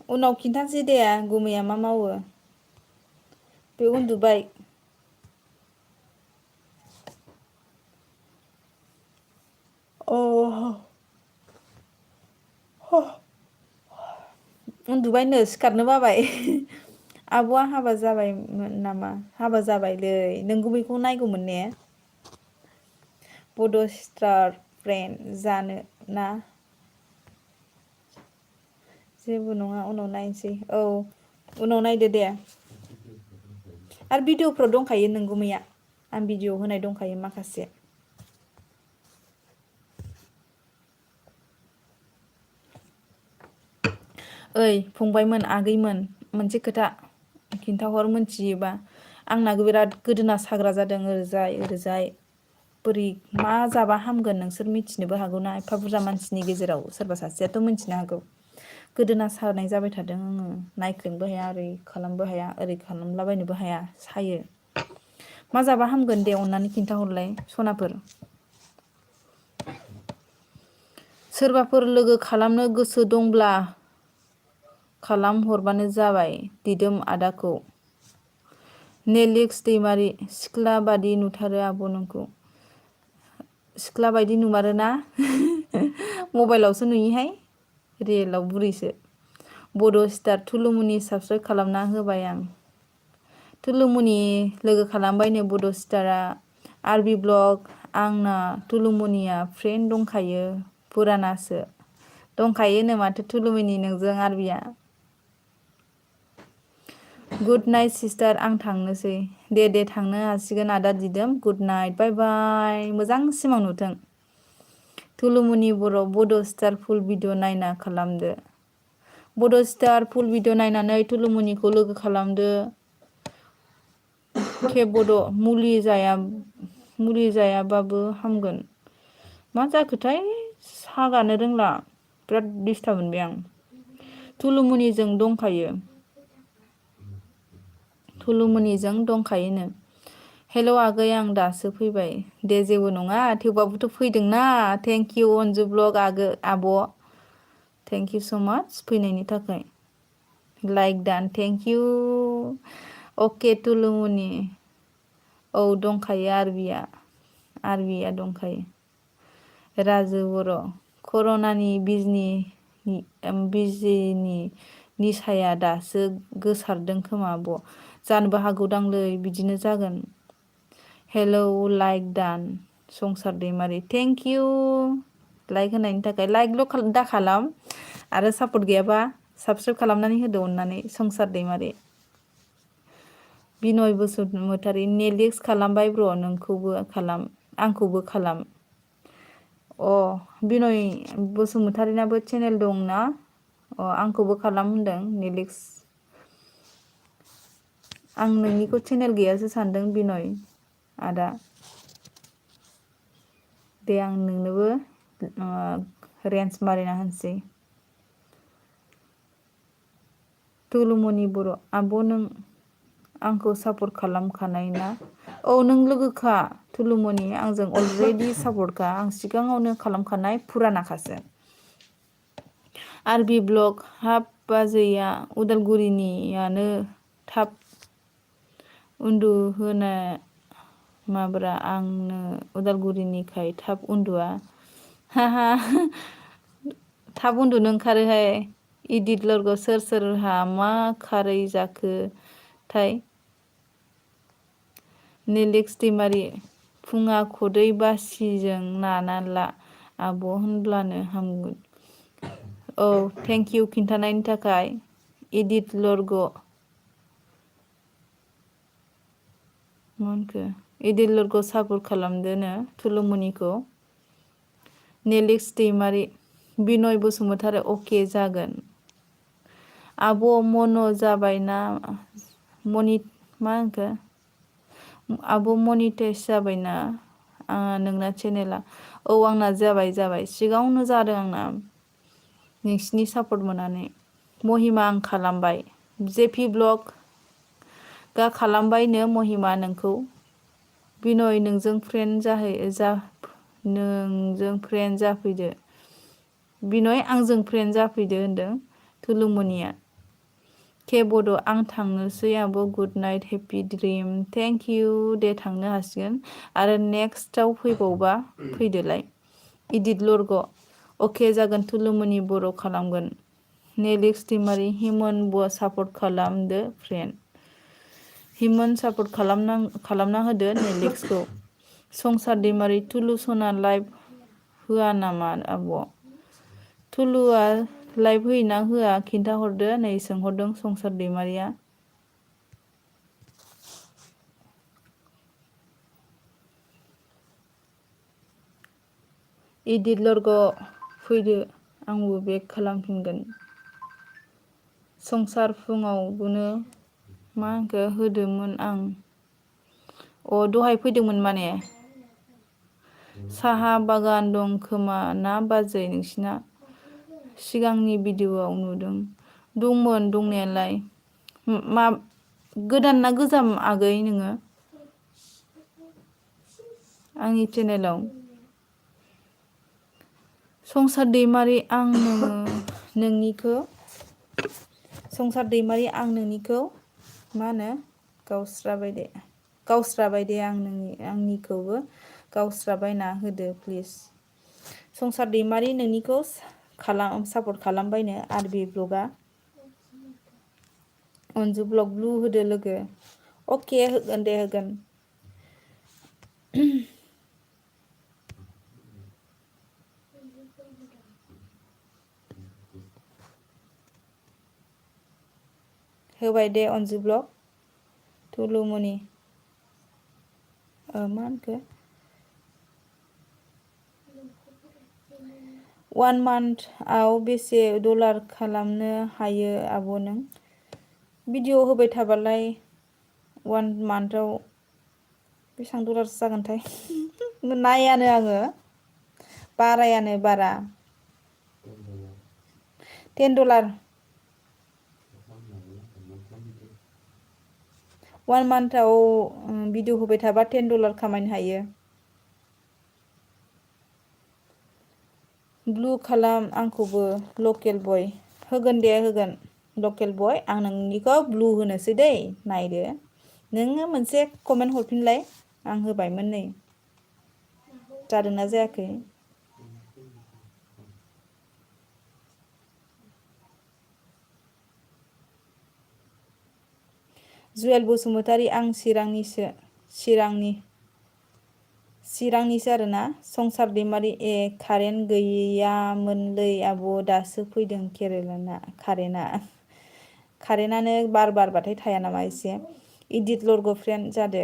उनाव खिन्थानोसै दे गुमैया मा मावो। बे उन्दुबाय। उन्दुबायनो सिखारनो बाबाय। आब'आ हाबा जाबायमोन नामा हाबा जाबायलै नों गुमैखौ नायगौमोन ने। बड' स्टार फ्रेन्ड जानो ना जेबो नङा उनाव नायनोसै औ उनाव नायदो दे। आरो भिडिअफ्राव दंखायो नों गुमैया आं भिडिअ होनाय दंखायो माखासे। ओइ फंबायमोन आगैमोन मोनसे खोथा खिन्थाहर मोनथियोबा आंना बिराद गोदोना साग्रा जादों ओरैजाय बोरै मा जाबा हामगोन नोंसोर मिथिनोबो हागौना एफा बुरजा मानसिनि गेजेराव सोरबा सासेयाथ' मिथिनो हागौ। गोदोना सानाय जाबाय थादों आङो नायख्लेंबो हाया ओरै खालामबो हाया ओरै खालामलाबायनोबो हाया सायो। मा जाबा हामगोन दे अननानै खिन्थाहरलाय सनाफोर। सोरबाफोर लोगो खालामनो गोसो दंब्ला खालामहरबानो जाबाय दिदोम आदाखौ। नेलिक्स दैमारि सिख्ला बादि नुथारो आब' नोंखौ। सिख्ला बायदि नुमारोना मबाइलावसो नुयोहाय रियेलाव बुरैसो। बड' स्टार थुलुमनि साबसक्राइब खालामना होबाय आं। थुलुमनि लोगो खालामबायनो बड' स्टारा। आरबि ब्लग आंना थुलुमनिया फ्रेन्ड दंखायो फुरानासो दंखायोनो माथो थुलुमिनि नोंजों आरबिया। गुड नाइट सिस्टार आं थांनोसै। दे थांनो हासिगोन आदा दिदोम गुड नाइट बाय बाय मोजां सिमां नुथों। थुलुमुनि बर' बड' स्टार फुल भिडिअ नायना खालामदो। बड' स्टार फुल भिडिअ नायनानै थुलुमुनिखौ लोगो खालामदो। बड' मुलि जायाबाबो हामगोन। मा जाखोथाय सागानो रोंला बिराद दिस्टार्ब मोनबाय आं। थुलुमुनिजों दंखायो। थुलुमुनिजों दंखायोनो। हेल' आगै आं दासो फैबाय। दे जेबो नङा थेवबाबोथ' फैदोंना थेंक इउ अनजु ब्लग आब'। थेंक इउ स' माच फैनायनि थाखाय। लाइक दान थेंक इउ अके थुलुमुनि। औ दंखायो आरबिया दंखायो। राजु बर' कर'नानि बिजिनि निसाया दासो गोसारदों खोमा आब'। जानोबो हागौदांलै बिदिनो जागोन। हेलौ लाइक दान संसार दैमारि थेंक इउ लाइक होनायनि थाखाय। लाइकल' दा खालाम आरो सापर्ट गैयाबा साबसक्राइब खालामनानै होदो अननानै संसार दैमारि। बिनय बसुमतारी नेलिक्स खालामबाय ब्र' नोंखौबो खालाम आंखौबो खालाम। बिनय बसुमतारीनाबो चेनेल दंना? आंखौबो खालाम होनदों नेलिक्स। आं नोंनिखौ चेनेल गैयासो सानदों बिनय आदा। दे आं नोंनोबो रेन्ज मारिना होनोसै। थुलुमनि बर' आब' नों आंखौ सापर्ट खालामखानाय ना? औ नों लोगोखा थुलुमनि आंजों अलरेडि सापर्टखा आं सिगाङावनो खालामखानाय फुरानाखासो। आरबि ब्लग हाब बाजैया उदालगुरिनियानो थाब उन्दुहोना माब्रा आंनो उदालगुरिनिखाय थाब उन्दुआ। हाहा थाब उन्दुनो ओंखारोहाय। इदित लरग सोर सोरहा मा खारै जाखो थाय? नेलिक्स दैमारि फुङा खदै बासिजों नाना ला आब' होनब्लानो हामगोन। औ थेंक इउ खिन्थानायनि थाखाय इदित लरग। मा होनखो इदित लरग सापर्ट खालामदोनो थुलुमुनिखौ। नेलिक्स दैमारि बिनय बसुमतारी अके जागोन। आब' मन' जाबायना मा होनखो? आब' मनिटाइस जाबायना नोंना चेनेला? औ आंना जाबाय सिगाङावनो जादों आंना नोंसिनि सापर्ट मोननानै। महिमा आं खालामबाय। जेपि ब्लग गा खालामबायनो महिमा नोंखौ। बिनय नोंजों फ्रेन्ड जाफैदो। बिनय आंजों फ्रेन्ड जाफैदो होनदों थुलुमनिया। बड' आं थांनोसै आब' good night happy dream thank you दे थांनो हासिगोन आरो नेक्स्टआव फैबावबा फैदोलाय। इदित लरग अके जागोन थुलुमनि बर' खालामगोन। नेलिक्स दैमारि हिमन सापर्ट खालामदो फ्रेन्ड। हिमन सापर्ट खालामना होदो नेलिक्सखौ। संसार दैमारि थुलु सना लाइभ होआ नामा आब'? थुलुआ लाइभ होयोना होआ खिन्थाहरदो नै सोंहरदों संसार दैमारिया। इदित लरग फैदो आंबो बेक खालामफिनगोन। संसार फुङावनो मा होनखो होदोंमोन आं। दहाय फैदोंमोन माने। साहा बागान दं खोमा ना बाजै नोंसिना? सिगांनि भिडिअआव नुदों। दंमोन दंनायालाय। मा गोदान ना गोजाम आगै नोङो? आंनि चेनेलाव संसार दैमारि आं नोंनिखौ मा होनो गावस्राबाय दे आंनिखौबो गावस्राबायना होदो प्लिज। संसार दैमारि नोंनिखौ सापर्ट खालामबायनो आरबि ब्लगआ। अनजु ब्लग ब्लु होदो लोगो। अके होगोन दे होगोन। होबाय दे अनजु ब्लग थुलुमनि मा होनखो 1 मान्थआव बेसे डलार खालामनो हायो आब' नों भिडिअ होबाय थाबालाय 1 मान्थआव बेसेबां डलारसो जागोनथाय नायानो आङो बारायानो बारा 10 डलार 1 मान्थआव भिडिअ होबाय थाबा 10 डलार खामायनो हायो ब्लु खालाम आंखौबो लकेल बय होगोन दे होगोन लकेल बय आं नोंनिखौ ब्लु होनोसै दै नायदो नोङो मोनसे कमेन्ट हरफिनलाय आं होबायमोन नै जादोंना जायाखै जुवेल बसुमतारी आं चिरांनिसो आरोना संसार दैमारि कारेन्ट गैयामोनलै आब' दासो फैदों केरेलाना कारेन्टआनो बार बारबाथाय थाया नामा एसे इदिट लरग' फ्रेन्ड जादो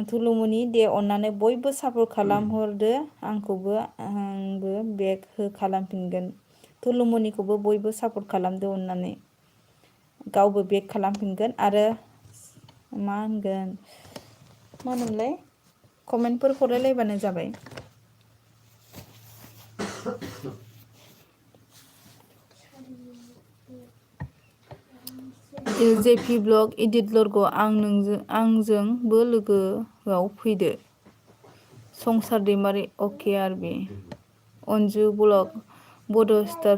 थुलुमनि दे अननानै बयबो सापर्ट खालामहरदो आंखौबो आंबो बेक हो खालामफिनगोन थुलुमनिखौबो बयबो सापर्ट खालामदो अननानै गावबो बेक खालामफिनगोन आरो मा होनोमोनलाय कमेन्टफोर हरलायलायबानो जाबाय जेपि ब्लग इदिट लरग' आंजोंबो लोगोआव फैदो संसार दैमारि अके आरबि अनजु ब्लग बड' स्टार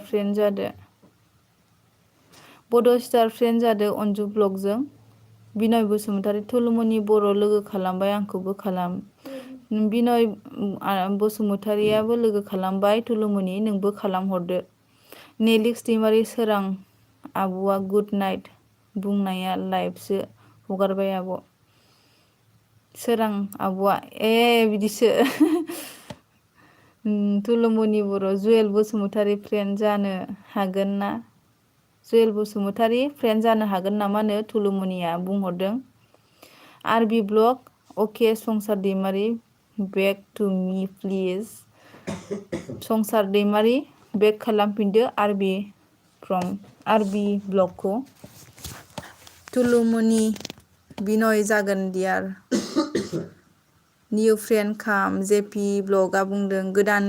फ्रेन्ड जादो अनजु ब्लगजों बिनय बसुमतारी थुलुमनि बर' लोगो खालामबाय आंखौबो खालाम बिनय बसुमतारियाबो लोगो खालामबाय थुलुमनि नोंबो खालामहरदो नेलिक्स दैमारि सोरां आब'आ गुड नाइट बुंनाया लाइभसो हगारबाय आब' सोरां आब'आ बिदिसो थुलुमनि बर' जुवेल बसुमतारी फ्रेन्ड जानो हागोन ना जुवेल बसुमतारी फ्रेन्ड जानो हागोन नामानो थुलुमनिया बुंहरदों आरबि ब्लग अके संसार दैमारि बेक टु मी प्लिज संसार दैमारि बेक खालामफिनदो आरबि ब्लगखौ थुलुमनि बिनय जागोन डियार निउ फ्रेन्ड खाम जेपि ब्लगआ बुंदों गोदान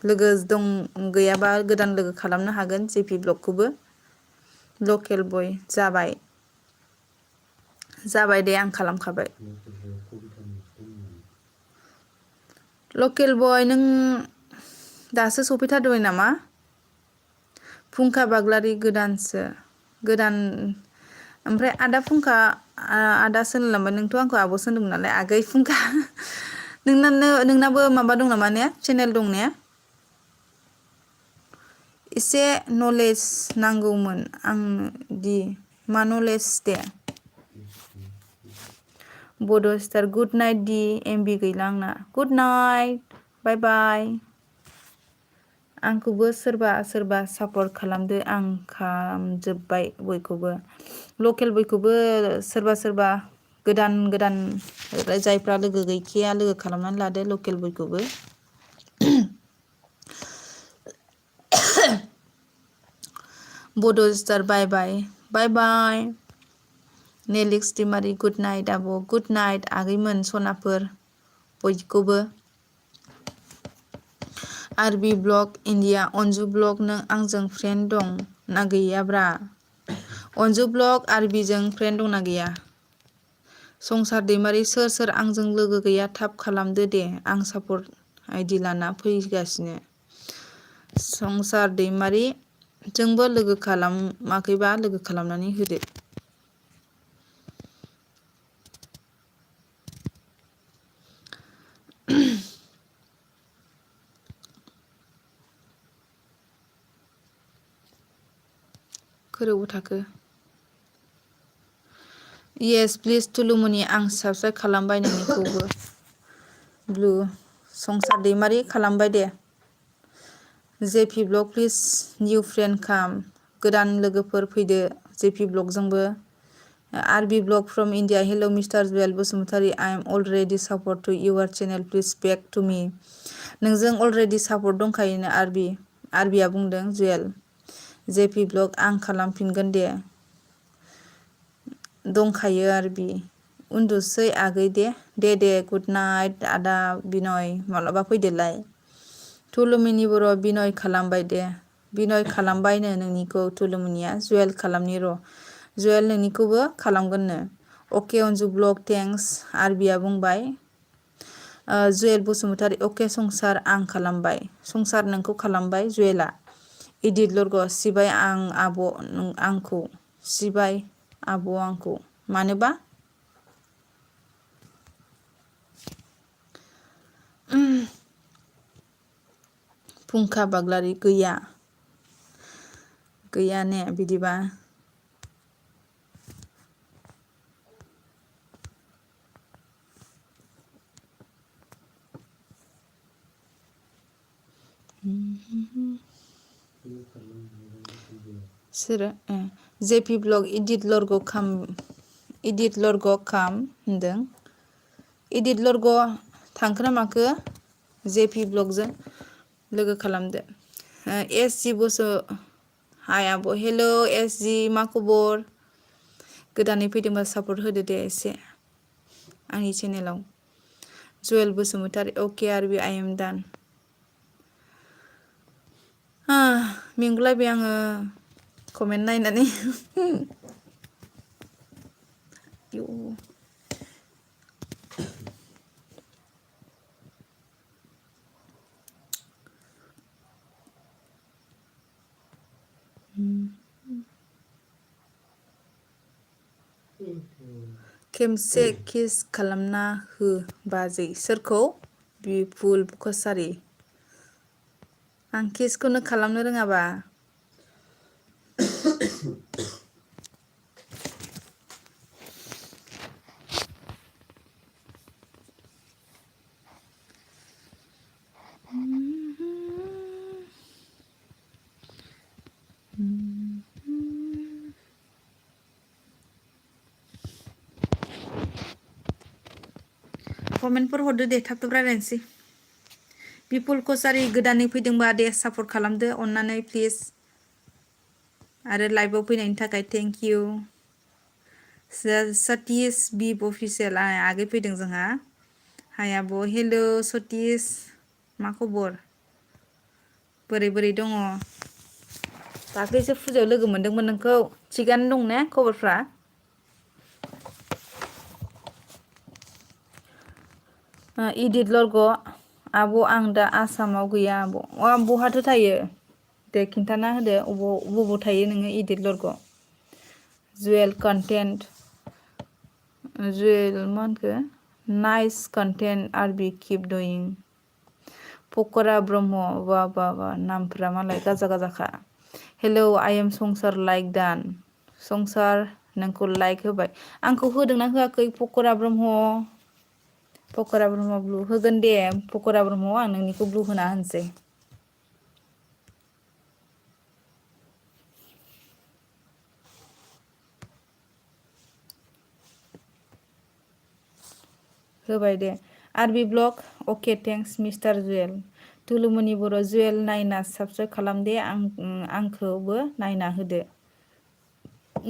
लोगो दं गैयाबा गोदान लोगो खालामनो हागोन जेपि ब्लगखौबो लकेल बय जाबाय दे आं खालामखाबाय लकेल बय नों दासो सफैथारदों नामा फुंखा बाग्लारि गोदान ओमफ्राय आदा फुंखा आदा सोलोंलांबाय नोंथ' आंखौ आब' सोंदोंमोन नालाय आगै फुंखा नोंनाबो माबा दं नामा ने चेनेल दं ने एसे नलेज नांगौमोन आंनो दि मा नलेज दे बड' स्टार गुड नाइट दि एमबि गैला आंना गुड नाइट बाय बाय आंखौबो सोरबा सापर्ट खालामदो आं खालामजोब्बाय बयखौबो लकेल बयखौबो सोरबा गोदान जायफ्रा लोगो गैखाया लोगो खालामनानै लादो लकेल बयखौबो Boro' star bye bye Nelix Daimari good night आब' गुड नाइट आगैमोन सनाफोर बयखौबो आरबि ब्लग इन्डिया अनजु ब्लग नों आंजों फ्रेन्ड दं ना गैयाब्रा अनजु ब्लग आरबिजों फ्रेन्ड दंना गैया संसार दैमारि सोर आंजों लोगो गैया थाब खालामदो दे आं सापर्ट आइडि लाना फैगासिनो संसार दैमारि जोंबो लोगो खालामाखैबा लोगो खालामनानै होदो खोरोबाव थाखो येस प्लिज थुलुमनि आं साबस्क्राइब खालामबाय नोंनिखौबो ब्लु संसार दैमारि खालामबाय दे JP blog please new friend काम गोदान लोगोफोर फैदो जेपि ब्लगजोंबो RB blog from India hello' mister Juwel Basumatary I am already support to your channel please back to me नोंजों अलरेडि सापर्ट दंखायोनो आरबिया बुंदों जुवेल जेपि ब्लग आं खालामफिनगोन दे दंखायो आरबि उन्दुसै आगै दे गुड नाइट आदा बिनय मालाबा फैदोलाय थुलुमिनि बर' बिनय खालामबाय दे बिनय खालामबायनो नोंनिखौ थुलुमिनिया जुवेल खालामनि र' जुवेल नोंनिखौबो खालामगोननो अके अनजु ब्लग थेंक्स आरबिया बुंबाय जुवेल बसुमतारी अके संसार आं खालामबाय संसार नोंखौ खालामबाय जुवेला इदित लरग सिबाय आंखौ सिबाय आब' आंखौ मानोबा फुंखा बाग्लारि गैया ने बिदिबा सोरो जेपि ब्लग इदिट लरग खाम होनदों इदिट लरग थांखो ना माखो जेपि ब्लगजों लोगो खालामदो एस जि बसु हाय आब' हेल' एस जि मा खबर गोदानै फैदोंबा सापर्ट होदो दे एसे आंनि चेनेलाव जुवेल बसुमतारी अके आरबि आइ एम डान मेंगुलायबाय आङो कमेन्ट नायनानै खेमसे किस खालामना हो बाजै सोरखौ बिपुल कसारि आं किसखौनो खालामनो रोङाबा कमेन्टफोर हरदो दे थाब रायलायनोसै बिपुल कसारि गोदानै फैदोंबा दे सापर्ट खालामदो अननानै प्लिज आरो लाइभआव फैनायनि थाखाय thank you Satish beep official आगै फैदों जोंहा हाय आब' हेल' सतीश मा खबर बोरै दङ दाख्लैसो फुजायाव लोगो मोनदोंमोन नोंखौ थिगानो दं ने खबरफ्रा इदित लरग आब' आं दा आसामाव गैया आब' बहाथो थायो दे खिन्थाना होदो बबाव थायो नोङो इदित लरग जुवेल कन्टेन्ट जुवेल मा होनखो नाइस कन्टेन्ट आरबि किप डुइं पकरा ब्रह्म बा नामफोरा मालाय गाजा हेलौ आइ एम संसार लाइक दान संसार नोंखौ लाइक होबाय आंखौ होदोंना होआखै पकरा ब्रह्म ब्लु होगोन दे पकरा ब्रह्म आं नोंनिखौ ब्लु होना होनसै होबाय दे आरबि ब्लग अके थेंक्स मिस्टार जुवेल थुलुमनि बर' जुवेल नायना साबस्क्राइब खालाम दे आंखौबो नायना होदो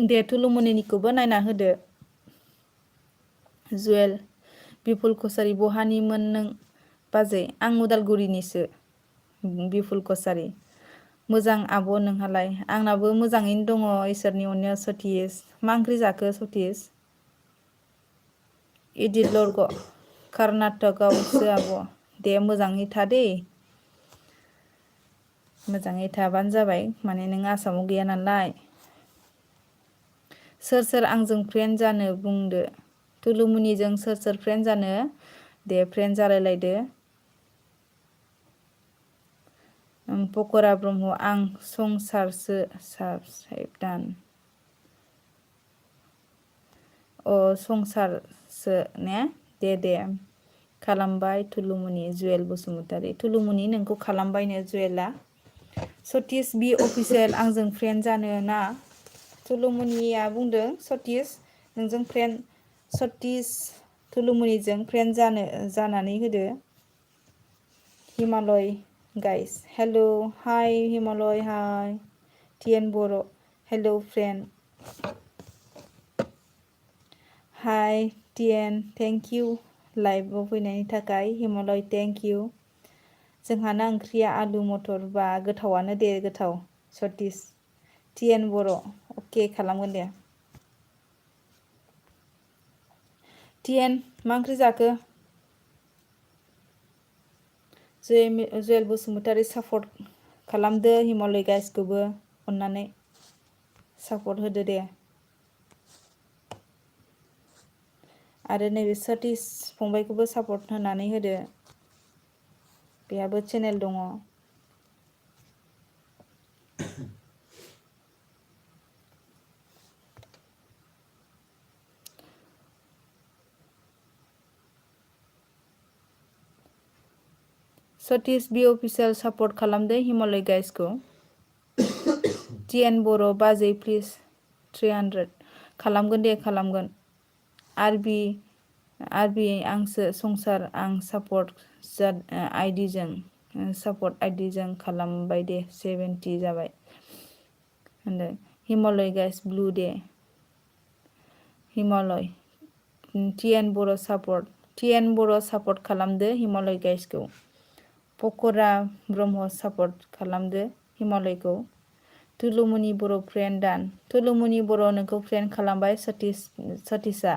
दे थुलुमनिखौबो नायना होदो जुवेल बिपुल कसारि बहानिमोन नों बाजै आं उदालगुरिनिसो बिपुल कसारि मोजां आब' नोंहालाय आंनाबो मोजाङैनो दङ इसोरनि अननायाव सतीश मा ओंख्रि जाखो सतीश इदित लरग कर्नाटकआवसो आब' दे मोजाङै था दे मोजाङै थाबानो जाबाय माने नों आसामाव गैया नालाय सोर आंजों फ्रेन्ड जानो बुंदो थुलुमुनिजों सोर फ्रेन्ड जानो दे फ्रेन्ड जालायलायदो पकरा ब्रह्म आं संसारसो साबस्क्राइब दान संसारसो ने दे खालामबाय थुलुमुनि जुवेल बसुमतारी थुलुमुनि नोंखौ खालामबायनो जुवेला सतीश बि अफिसियेल आंजों फ्रेन्ड जानो ना? थुलुमुनिया बुंदों सतीश नोंजों फ्रेन्ड सतीश थुलुमुनिजों फ्रेन्ड जानानै होदो। हिमालय गाइस हेलौ हाय हिमालय हाय टिएन बर' हेलौ फ्रेन्ड हाय टिएन थेंक इउ लाइभआव फैनायनि थाखाय हिमालय थेंक इउ। जोंहाना ओंख्रिया आलु मटर बा गोथावानो दे गोथाव सतीश टिएन बर' अके खालामगोन दे। टिएन मा ओंख्रि जाखो? जुयेल बसुमतारी सापर्ट खालामदो हिमालय गाइसखौबो अननानै सापर्ट होदो दे। आरो नैबे सतीश फंबायखौबो सापर्ट होनानै होदो। बेहाबो चेनेल दङ। सतीश बि अफिसियेल सापर्ट खालामदो हिमालय गाइसखौ। टिएन बर' बाजै प्लिज 300 खालामगोन दे खालामगोन। आरबि आंसो संसार आं सापर्ट आइडिजों खालामबाय दे 70 जाबाय होनदों हिमालय गाइस ब्लु दे हिमालय टिएन बर' सापर्ट खालामदो हिमालय गाइसखौ। पक'रा ब्रह्म सापर्ट खालामदो हिमालयखौ। थुलुमुनि बर' फ्रेन्ड दान थुलुमुनि बर' नोंखौ फ्रेन्ड खालामबाय सतीशआ।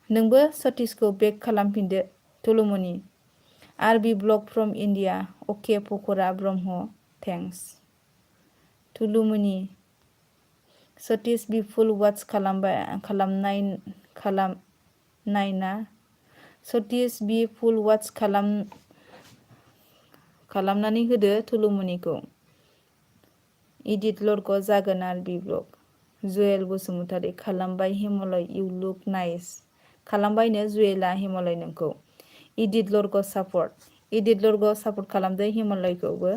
नोंबो सतीशखौ बेक खालामफिनदो थुलुमुनि। आरबि ब्लग फ्रम इण्डिया अके पक'रा ब्रह्म थेंक्स। थुलुमुनि सतीश बि फुल वाच खालामनायना सतीश बि फुल वाच खालामनानै होदो थुलुमुनिखौ। इदिट लरग जागोन आरबि ब्लग जुयेल बसुमतारी खालामबाय हिमालय इउ लुक नाइस खालामबायनो जुयेला हिमालय नोंखौ। इदिट लरग सापर्ट खालामदो हिमालयखौबो।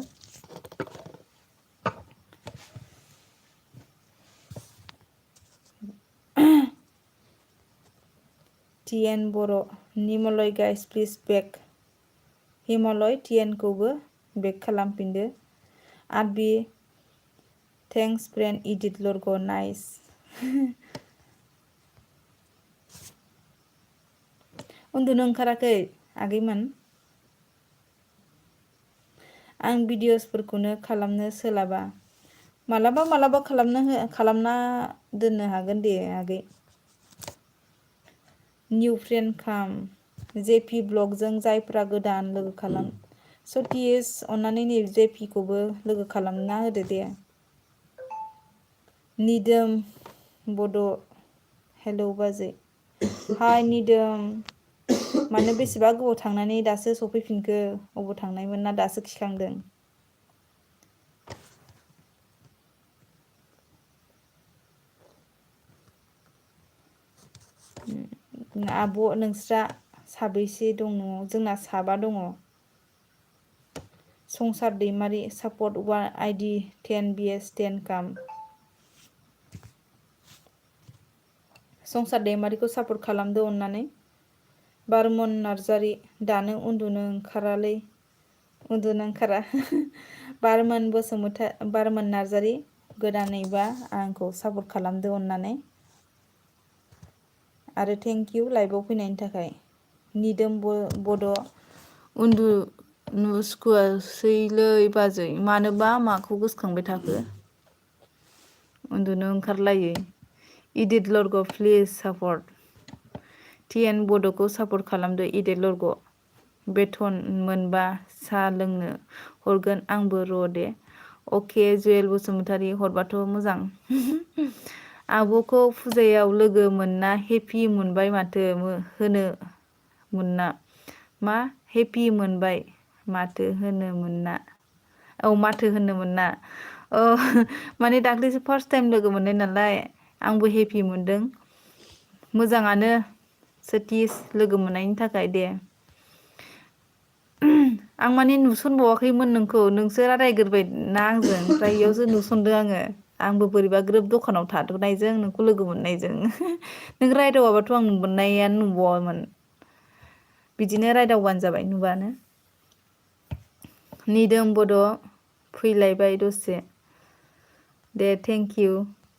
TN Boro' Himalaya guys please back Himalaya टिएनखौबो बेक खालामफिनदो। आरबि थेंक्स फ्रेन्ड इदिट लरग नाइस। उन्दुनो ओंखाराखै आगैमोन? आं भिडिअसफोरखौनो खालामनो सोलाबा। मालाबा खालामना दोननो हागोन दे आगै। निउ फ्रेन्ड खाम जेपि ब्लगजों जायफ्रा गोदान लोगो खालाम सतीश अननानै नै जेपिखौबो लोगो खालामना होदो दे। निदोम बड' हेलौ बाजै हाय निदोम मानो बेसेबा गोबाव थांनानै दासो सफैफिनखो अबाव थांनायमोन ना दासो खिखांदों? आब' नोंस्रा साबैसे दं न'आव? जोंना 7 दङ। संसार दैमारि सापर्ट आइडि 10 vs 10 काम। संसार दैमारिखौ सापर्ट खालामदो अननानै। बारमन नार्जारि दानो उन्दुनो ओंखारा बारमन नार्जारि गोदानैबा आंखौ सापर्ट खालामदो अननानै। आरो थेंक इउ लाइभआव फैनायनि थाखाय। निदोम बड' उन्दुनो सुखुवासैलै बाजै मानोबा माखौ गोसोखांबाय थाखो? उन्दुनो ओंखारलायै इदिट लरग प्लिज सापर्ट टिएन बड'खौ सापर्ट खालामदो इदिट लरग। बेथन मोनबा सा लोंनो हरगोन आंबो र' दे अके जुयेल बसुमतारी हरबाथ' मोजां। आब'खौ फुजायाव लोगो मोनना हेपि मोनबाय माथो होनो मोनना मा हेपि मोनबाय माथो होनो मोनना माथो होनो मोनना माने दाख्लैसो फार्स्ट टाइम लोगो मोननाय नालाय आंबो हेपि मोनदों। मोजाङानो सतीश लोगो मोननायनि थाखाय दे। आं माने नुसनबावाखैमोन नोंखौ नोंसो रायलायग्रोबाय ना आंजों ओमफ्राय इयावसो नुसनदों आङो आंबो बोरैबा ग्रोब दखानाव थाथ'नायजों नोंखौ लोगो मोननायजों नों रायदावाबाथ' आं मोननायानो नुबावामोन बिदिनो रायदावबानो जाबाय नुबानो निदोम बड' फैलायबाय दसे दे थेंक इउ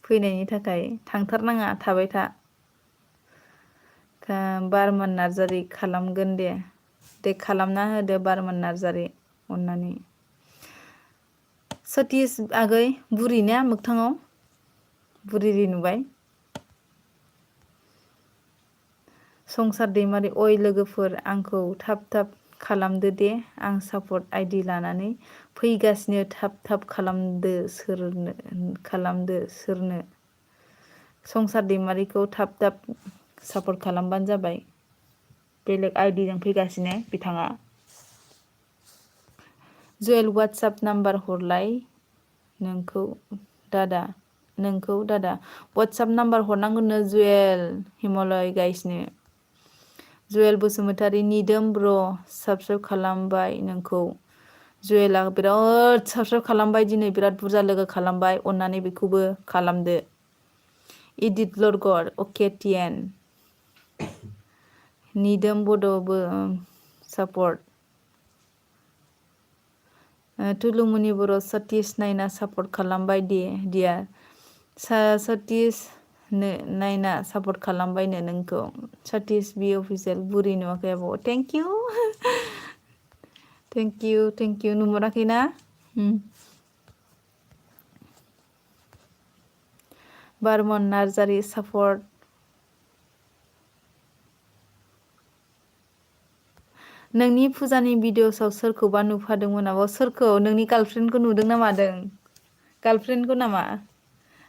फैनायनि थाखाय थांथारनाङा थाबाय था बारमान नार्जारि खालामगोन दे खालामना होदो बारमान नार्जारि अननानै सतिस आगै बुरि ना मोगथाङाव बुरिरि नुबाय संसार दैमारि अय लोगोफोर आंखौ थाब खालामदो दे आं सापर्ट आइडि लानानै फैगासिनो थाब खालामदो सोरनो संसार दैमारिखौ थाब सापर्ट खालामबानो जाबाय बेलेग आइडिजों फैगासिनो बिथाङा जुवेल वाट्सएप नाम्बार हरलाय नोंखौ दादा वाट्सएप नाम्बार हरनांगौनो जुवेल हिमालय गाइसनो जुवेल बसुमतारी निदोम ब्र साबस्क्राइब खालामबाय नोंखौ जुवेला बिराद साबस्क्राइब खालामबाय दिनै बिराद बुरजा लोगो खालामबाय अननानै बेखौबो खालामदो इदित लरगर अके टिएन निदोम बड'बो सापर्ट तुलुमुनि बर' सतिस नायना सापर्ट खालामबाय दिया सतिस नायना सापर्ट खालामबायनो नोंखौ सतिस बि अफिसियेल बुरि नुवाखै आब' thank you नुहराखैना Burman Narzary support नोंनि फुजानि भिडिअसआव सोरखौबा नुफादोंमोन आब' सोरखौ नोंनि गार्लफ्रेन्डखौ नुदों ना मादों गार्लफ्रेन्डखौ नामा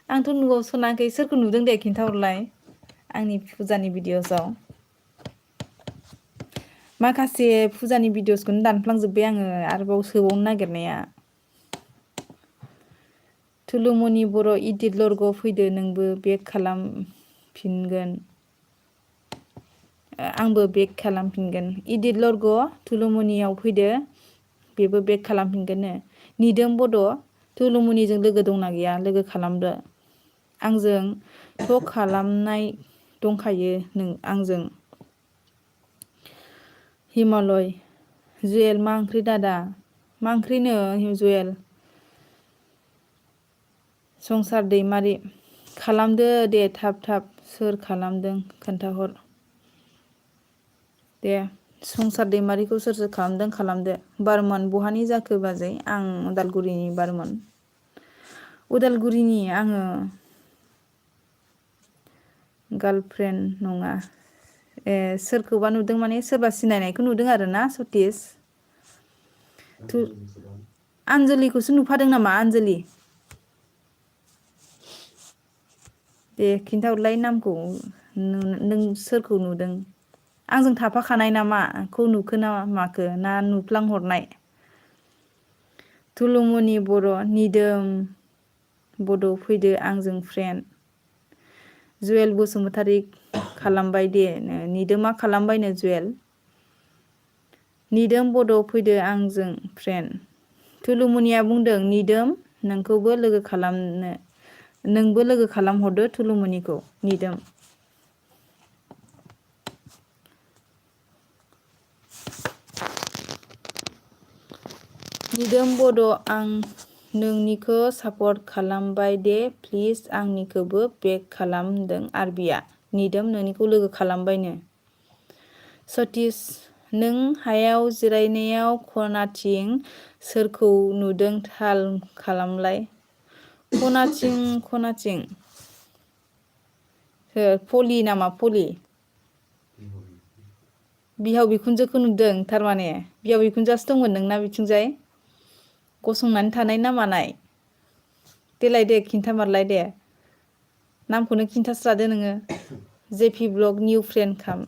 आंथ' नुसनाखै सोरखौ नुदों दे खिन्थाहरलाय आंनि फुजानि भिडिअसआव माखासे फुजानि भिडिअसखौनो दानफ्लांजोब्बाय आङो आरोबाव सोबावनो नागिरनाया थुलुमनि बर' इदित लरग फैदो नोंबो बेक खालामफिनगोन आंबो बेक खालामफिनगोन इदित लरग थुलुमनियाव फैदो बेबो बेक खालामफिनगोननो निदोम बड' थुलुमनिजों लोगो दंना गैया लोगो खालामदो आंजों थ' खालामनाय दंखायो आंजों हिमालय जुवेल मा ओंख्रि दादा मा ओंख्रिनो जुवेल संसार दैमारि खालामदो दे थाब सोर खालामदों खोन्थाहर दे संसार दैमारिखौ सोर खालामदो बारमन बहानि जाखो बाजै आं उदालगुरिनि बारमन उदालगुरिनि आङो गार्लफ्रेन्ड नङा सोरखौबा नुदों माने सोरबा सिनायनायखौ नुदों आरो ना सतिस आनजलिखौसो नुफादों नामा आनजलि दे खिन्थाहरलाय नामखौ नों सोरखौ नुदों आंजों थाफाखानाय नामा खौ नुखो ना माखो ना नुफ्लांहरनाय थुलुमनि बर' निदोम बड' फैदो आंजों फ्रेन्ड जुवेल बसुमतारी खालामबाय दे निदोमा खालामबायनो जुवेल निदोम बड' फैदो आंजों फ्रेन्ड थुलुमनिया बुंदों निदोम नोंखौबो नोंबो लोगो खालामहरदो थुलुमनिखौ निदोम निदोम बड' आं नोंनिखौ सापर्ट खालामबाय दे प्लिज आंनिखौबो बेक खालामदों आरबिया निदोम नोंनिखौ लोगो खालामबायनो सतिस नों हायाव जिरायनायाव खनाथिं सोरखौ नुदों थाल खालामलाय खनाथिं पलि नामा पलि बिहाव बिखुनजोखौ नुदों थारमाने बिहाव बिखुनजोआसो दंमोन नोंना बिथिंजाय गसंनानै थानाय ना मानाय देलाय दे खिन्थामारलाय दे नामखौनो खिन्थास्रादो नोङो जेपि ब्लग निउ फ्रेन्ड खाम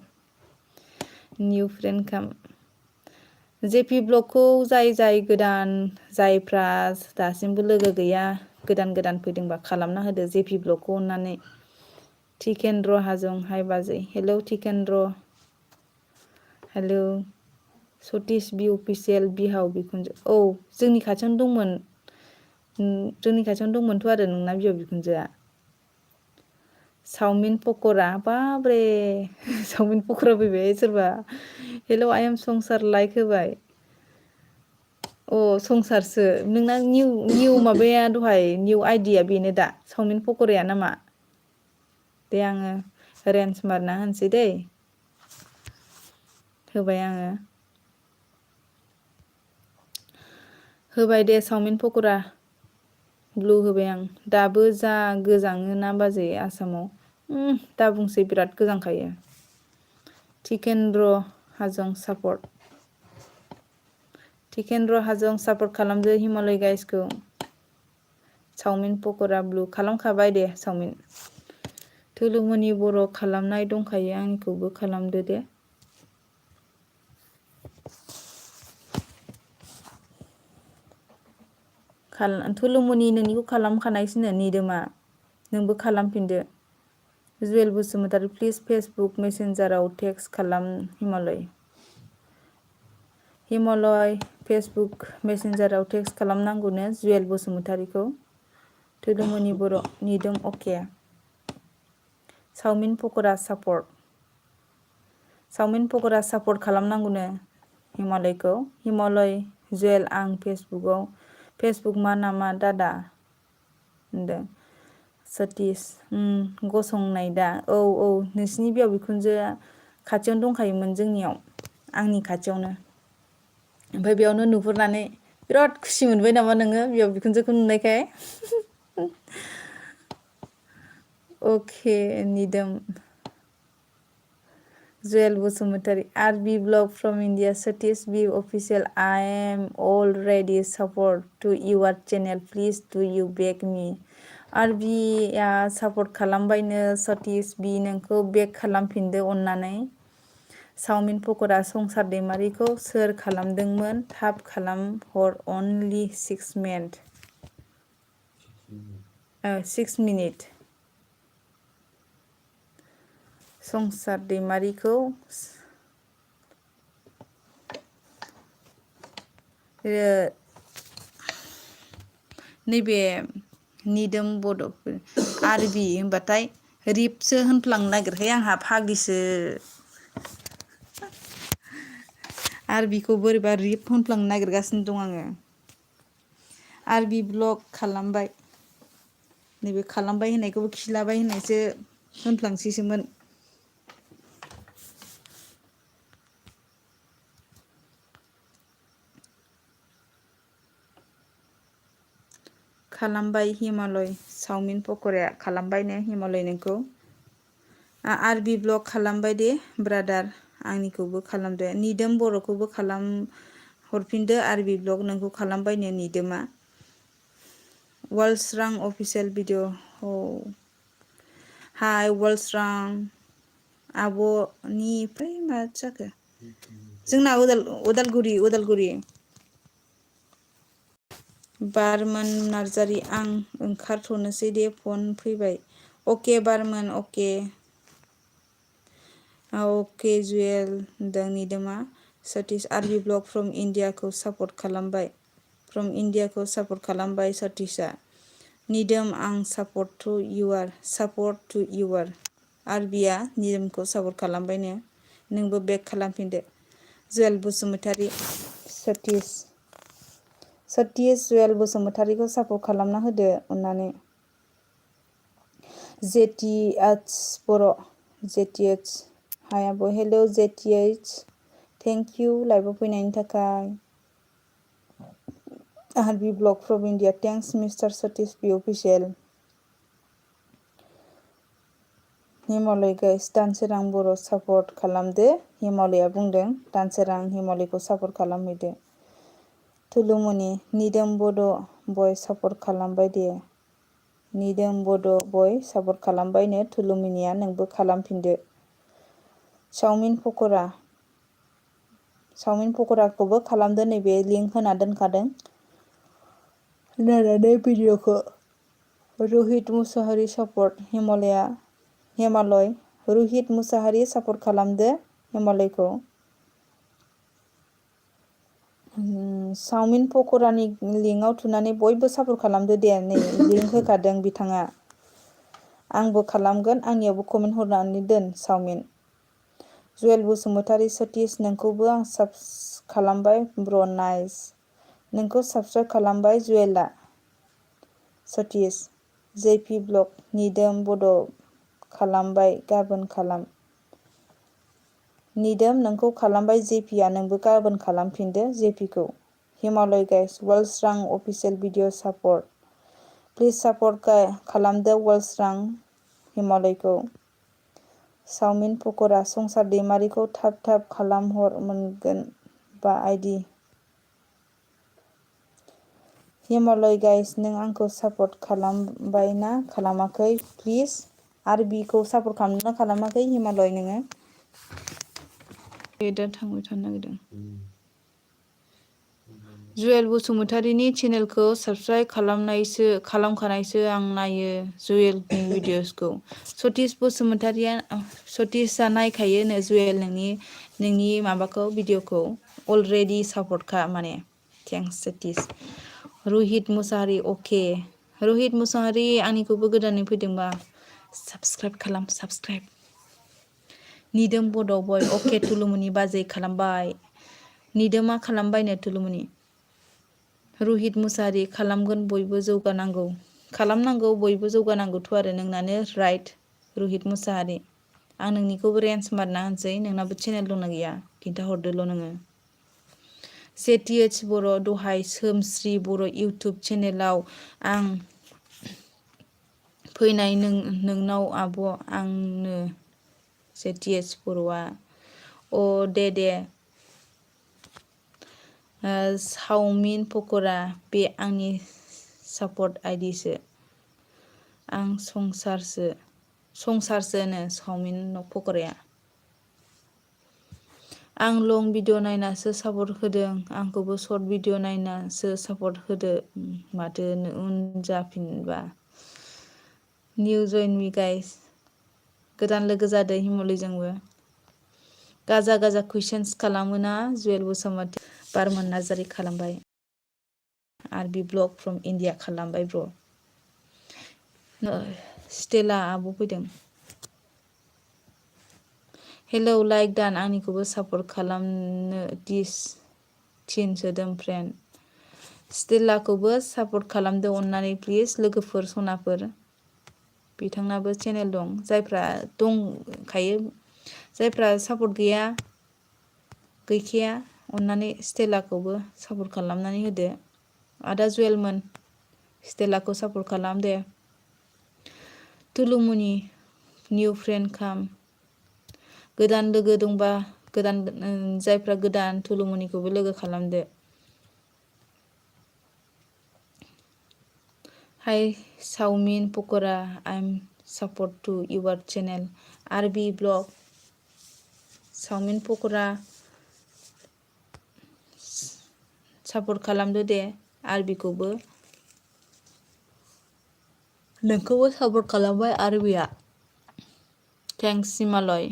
जेपि ब्लगखौ जाय गोदान जायफ्रा दासिमबो लोगो गैया गोदान फैदोंबा खालामना होदो जेपि ब्लगखौ अननानै टिकेन्द्र हाजं हाय बाजै hello Tikendra hello Satish B official बिहाव बिखुनजो औ जोंनि खाथियावनो दंमोन जोंनि खाथियावनो दंमोनथ' आरो नोंना बिहाव बिखुनजोआ चावमिन पक'रा बाब्रे चावमिन पक'रा फैबाय सोरबा हेल' आइ एम संसार लाइक होबाय अ संसारसो नोंना निउ माबाया दहाय निउ आइडिया बेनो दा चावमिन पक'राया नामा दे आङो रेन्ज मारना होनसै दै होबाय आङो होबाय दे चावमिन पक'रा ब्लु होबाय आं दाबो जा गोजाङो ना बाजै आसामाव दा बुंसै बिराद गोजांखायो टिकेन्द्र हाजं सापर्ट खालामदो हिमालय गाइसखौ चावमिन पक'रा ब्लु खालामखाबाय दे चावमिन थुलुमनि बर' खालामनाय दंखायो आंनिखौबो खालामदो दे थुलुमनि नोंनिखौ खालामखानायसोनो निदोमा नोंबो खालामफिनदो Juwel Basumatary please Facebook मेसेन्जाराव text खालाम हिमालय फेसबुक मेसेन्जाराव टेक्स्ट खालामनांगौनो जुवेल बसुमतारीखौ थुलुमनि बर' निदोम अके चावमिन पक'रा सापर्ट खालामनांगौनो हिमालयखौ हिमालय जुवेल आं फेसबुक मा नामा दादा होनदों सतीश गसंनाय दा औ नोंसिनि बिहाव बिखुनजोआ खाथियावनो दंखायोमोन जोंनियाव आंनि खाथियावनो ओमफ्राय बेयावनो नुहुरनानै बिराद खुसि मोनबाय नामा नोङो बिहाव बिखुनजोखौ नुनायखाय अके निदोम Juwel Basumatary RB blog from India Satish B official I am already support to your channel please do you back me आरबिया सापर्ट खालामबायनो सतीश बि नोंखौ बेक खालामफिनदो अननानै चावमिन पक'रा संसार दैमारिखौ सोर खालामदोंमोन थाब खालाम हर अनलि 6 मिनिट संसार दैमारिखौ नैबे निदोम बड' आरबि होनबाथाय रिपसो होनफ्लांनो नागिरखायो आंहा फाग्लिसो आरबिखौ बोरैबा रिप होनफ्लांनो नागिरगासिनो दं आङो आरबि ब्लग खालामबाय नैबे खालामबाय होननायखौबो खिलाबाय होननायसो होनफ्लांसैसोमोन खालामबाय हिमालय चावमिन पक'राया खालामबायनो हिमालय नोंखौ आरबि ब्लग खालामबाय दे ब्रादार आंनिखौबो खालामदो निदोम बर'खौबो खालाम हरफिनदो आरबि ब्लग नोंखौ खालामबायनो निदोमा वालस्रां अफिसियेल भिडिअ हाय वालस्रां आब'निफ्राय मा जाखो जोंना उदालगुरि बारमोन नार्जारि आं ओंखारथ'नोसै दे फन फैबाय अके बारमोन अके जुवेल होनदों निदोमा सतीश आरबि ब्लग फ्रम इन्डियाखौ सापर्ट खालामबाय सतीशआ निदोम आं सापर्ट टु इउर आरबिया निदोमखौ सापर्ट खालामबायनो नोंबो बेक खालामफिनदो जुवेल बसुमतारी सतीश जुवेल बसुमतारीखौ सापर्ट खालामना होदो अननानै जेटिएच हाय आब' हेल' जेटिएच थेंक इउ लाइभआव फैनायनि थाखाय RB blog from India thanks mister Satish B official Himalaya guys दानसोरां बर' सापर्ट खालामदो हिमालया बुंदों दानसोरां हिमालयखौ सापर्ट खालामहैदो थुलुमनि निदोम बड' बय सापर्ट खालामबाय दे निदोम बड' बय सापर्ट खालामबायनो थुलुमनिया नोंबो खालामफिनदो चावमिन पक'राखौबो खालामदो नैबे लिंक होना दोनखादों नायनानै भिडिअखौ रहित मुसाहारि सापर्ट हिमालय रहित मुसाहारि सापर्ट खालामदो हिमालयखौ चावमिन पक'रानि लिंकआव थुनानै बयबो सापर्ट खालामदो दे। नै लिंक होखादों बिथाङा। आंबो खालामगोन, आंनियावबो कमेन्ट हरनानै दोन चावमिन। जुवेल बसुमतारी सतीश नोंखौबो आं खालामबाय ब्र नाइस। नोंखौ साबस्क्राइब खालामबाय जुवेला। सतीश जेपि ब्लग निदोम बड' खालामबाय गाबोन खालाम। निदोम नोंखौ खालामबाय जेपिआ नोंबो गाबोन खालामफिनदो जेपिखौ। हिमालय गाइस वर्ल्डस्रां official video support. Please support खालामदो वर्ल्डस्रां हिमालयखौ। चावमिन पक'रा संसार दैमारिखौ थाब थाब खालामहर मोनगोन बा आइडि। हिमालय गाइस नों आंखौ सापर्ट खालामबाय ना खालामाखै प्लिज आरबिखौ सापर्ट खालामदोंना खालामाखै हिमालय नोङो? दा थांबाय थानो नागिरदों। जुवेल बसुमतारीनि चेनेलखौ साबस्क्राइब खालामखानायसो आं नायो जुवेलनि भिडिअसखौ। सतीश बसुमतारीया सतीशआ नायखायोनो जुवेल नोंनि माबाखौ भिडिअखौ अलरेडि सापर्टखा माने। थेंक्स सतीश। रहित मुसाहारि अके रहित मुसाहारि आंनिखौबो गोदानै फैदोंबा साबस्क्राइब खालाम साबस्क्राइब। निदोम बड' बय अके तुलुमुनि बाजै खालामबाय। निदोमा खालामबायनो तुलुमुनि। रहित मुसाहारि खालामगोन बयबो जौगानांगौ। खालामनांगौ बयबो जौगानांगौथ' आरो नोंनानो राइट रहित मुसाहारि। आं नोंनिखौबो रेन्ज मारना होनसै नोंनाबो चेनेल दंना गैया खिन्थाहरदोल' नोङो। जेटिएच बर' दहाय सोमश्री बर' इउटुब चेनेलाव आं फैनाय नोंनाव आब' आंनो जेटिएच बर'आ अ दे चावमिन पक'रा बे आंनि सापर्ट आइडिसो। आं संसारसो होनो चावमिन पक'राया। आं लं भिडिअ नायनासो सापर्ट होदों आंखौबो सर्ट भिडिअ नायनासो सापर्ट होदो माथो उन जाफिनबा। निउ जइन मि गाइस गोदान लोगो जादों हिमालयजोंबो। गाजा कुइसन्स खालामोना जुवेल बसुमतारी बारमोन नार्जारि खालामबाय। आरबि ब्लग फ्रम इण्डिया खालामबाय ब्र। स्टेला आब' फैदों। हेलौ लाइक दान आंनिखौबो सापर्ट खालामनो दिस थिन सोदोम फ्रेन्ड। स्टेलाखौबो सापर्ट खालामदो अननानै प्लिज लोगोफोर सनाफोर। बिथांनाबो चेनेल दं जायफ्रा दंखायो जायफ्रा सापर्ट गैखाया अननानै स्टेलाखौबो सापर्ट खालामनानै होदो। आदा जुवेलमोन स्टेलाखौ सापर्ट खालाम दे। तुलुमुनि निउ फ्रेन्ड खाम। गोदान लोगो दंबा जायफ्रा गोदान तुलुमुनिखौबो लोगो खालामदो। हाय Chowmin Pakra I'm support to your channel RB blog. Chowmin Pakra support खालामदो दे आरबिखौबो। नोंखौबो सापर्ट खालामबाय आरबिया। थेंक्स हिमालय।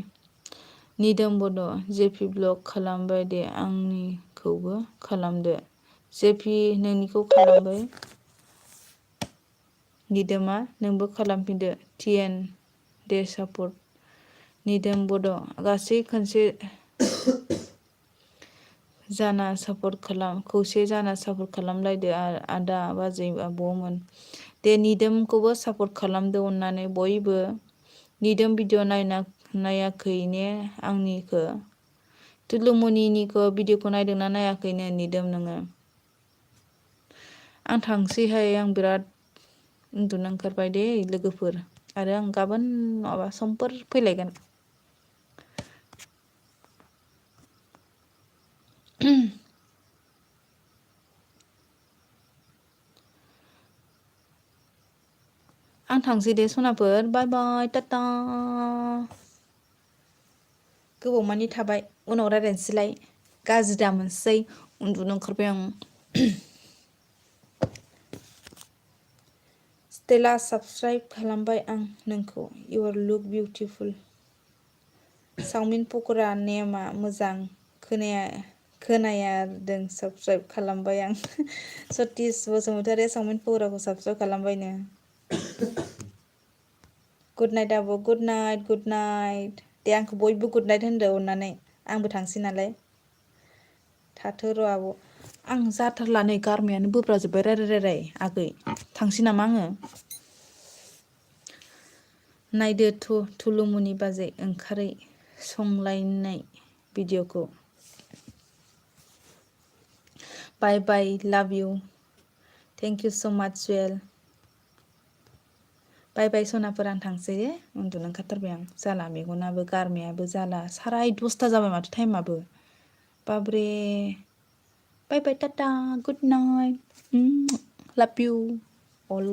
निदोम बड' जेपि ब्लग खालामबाय दे आंनिखौबो खालामदो। जेपि नोंनिखौ खालामबाय। निदोमा नोंबो खालामफिनदो टिएन दे सापर्ट। निदोम बड' गासै खौसे जाना सापर्ट खालामलायदो आदा बाजै आब'मोन। दे निदोमखौबो सापर्ट खालामदो अननानै बयबो। निदोम भिडिअ नायाखै ने आंनिखो? तुलुमुनिनिखौ भिडिअखौ नायदोंना नायाखैनो निदोम नोङो? आं थांसैहाय आं बिराद उन्दुनो ओंखारबाय दे लोगोफोर आरो आं गाबोन समफोर फैलायगोन। आं थांसै दे सनाफोर बाय बाय टाटा। गोबावमानि थाबाय उनाव रायज्लायनोसैलाय गाज्रि दा मोनसै उन्दुनो ओंखारबाय आं। स्टेला साबस्क्राइब खालामबाय आं नोंखौ your look beautiful. Chowmin Pakra नेमआ मोजां खोनायादों साबस्क्राइब खालामबाय आं सतीश बसुमतारी एसाइनमेन्ट पग्राखौ साबस्क्राइब खालामबायनो गुड नाइट आब' गुड नाइट दे आंखौ बयबो गुड नाइट होनदो अननानै आंबो थांसै नालाय थाथ' र' आब' आं जाथारला नै गारमायानो बोब्राजोब्बाय रायलाय आगै थांसै नामा आङो नायदो थुलुमुनि बाजै ओंखारै संलायनाय भिडिअखौ बाय बाय लाभ इउ थेंक इउ स' माच जुवेल बाय बाय सनाफोर आं थांसै दे उन्दुनो ओंखारथारबाय आं जाला मेगनाबो गारमायाबो जाला 10:30 जाबाय माथो टाइमाबो बाब्रे बाय बाय टाटा गुड नाइट लाभ इउ अल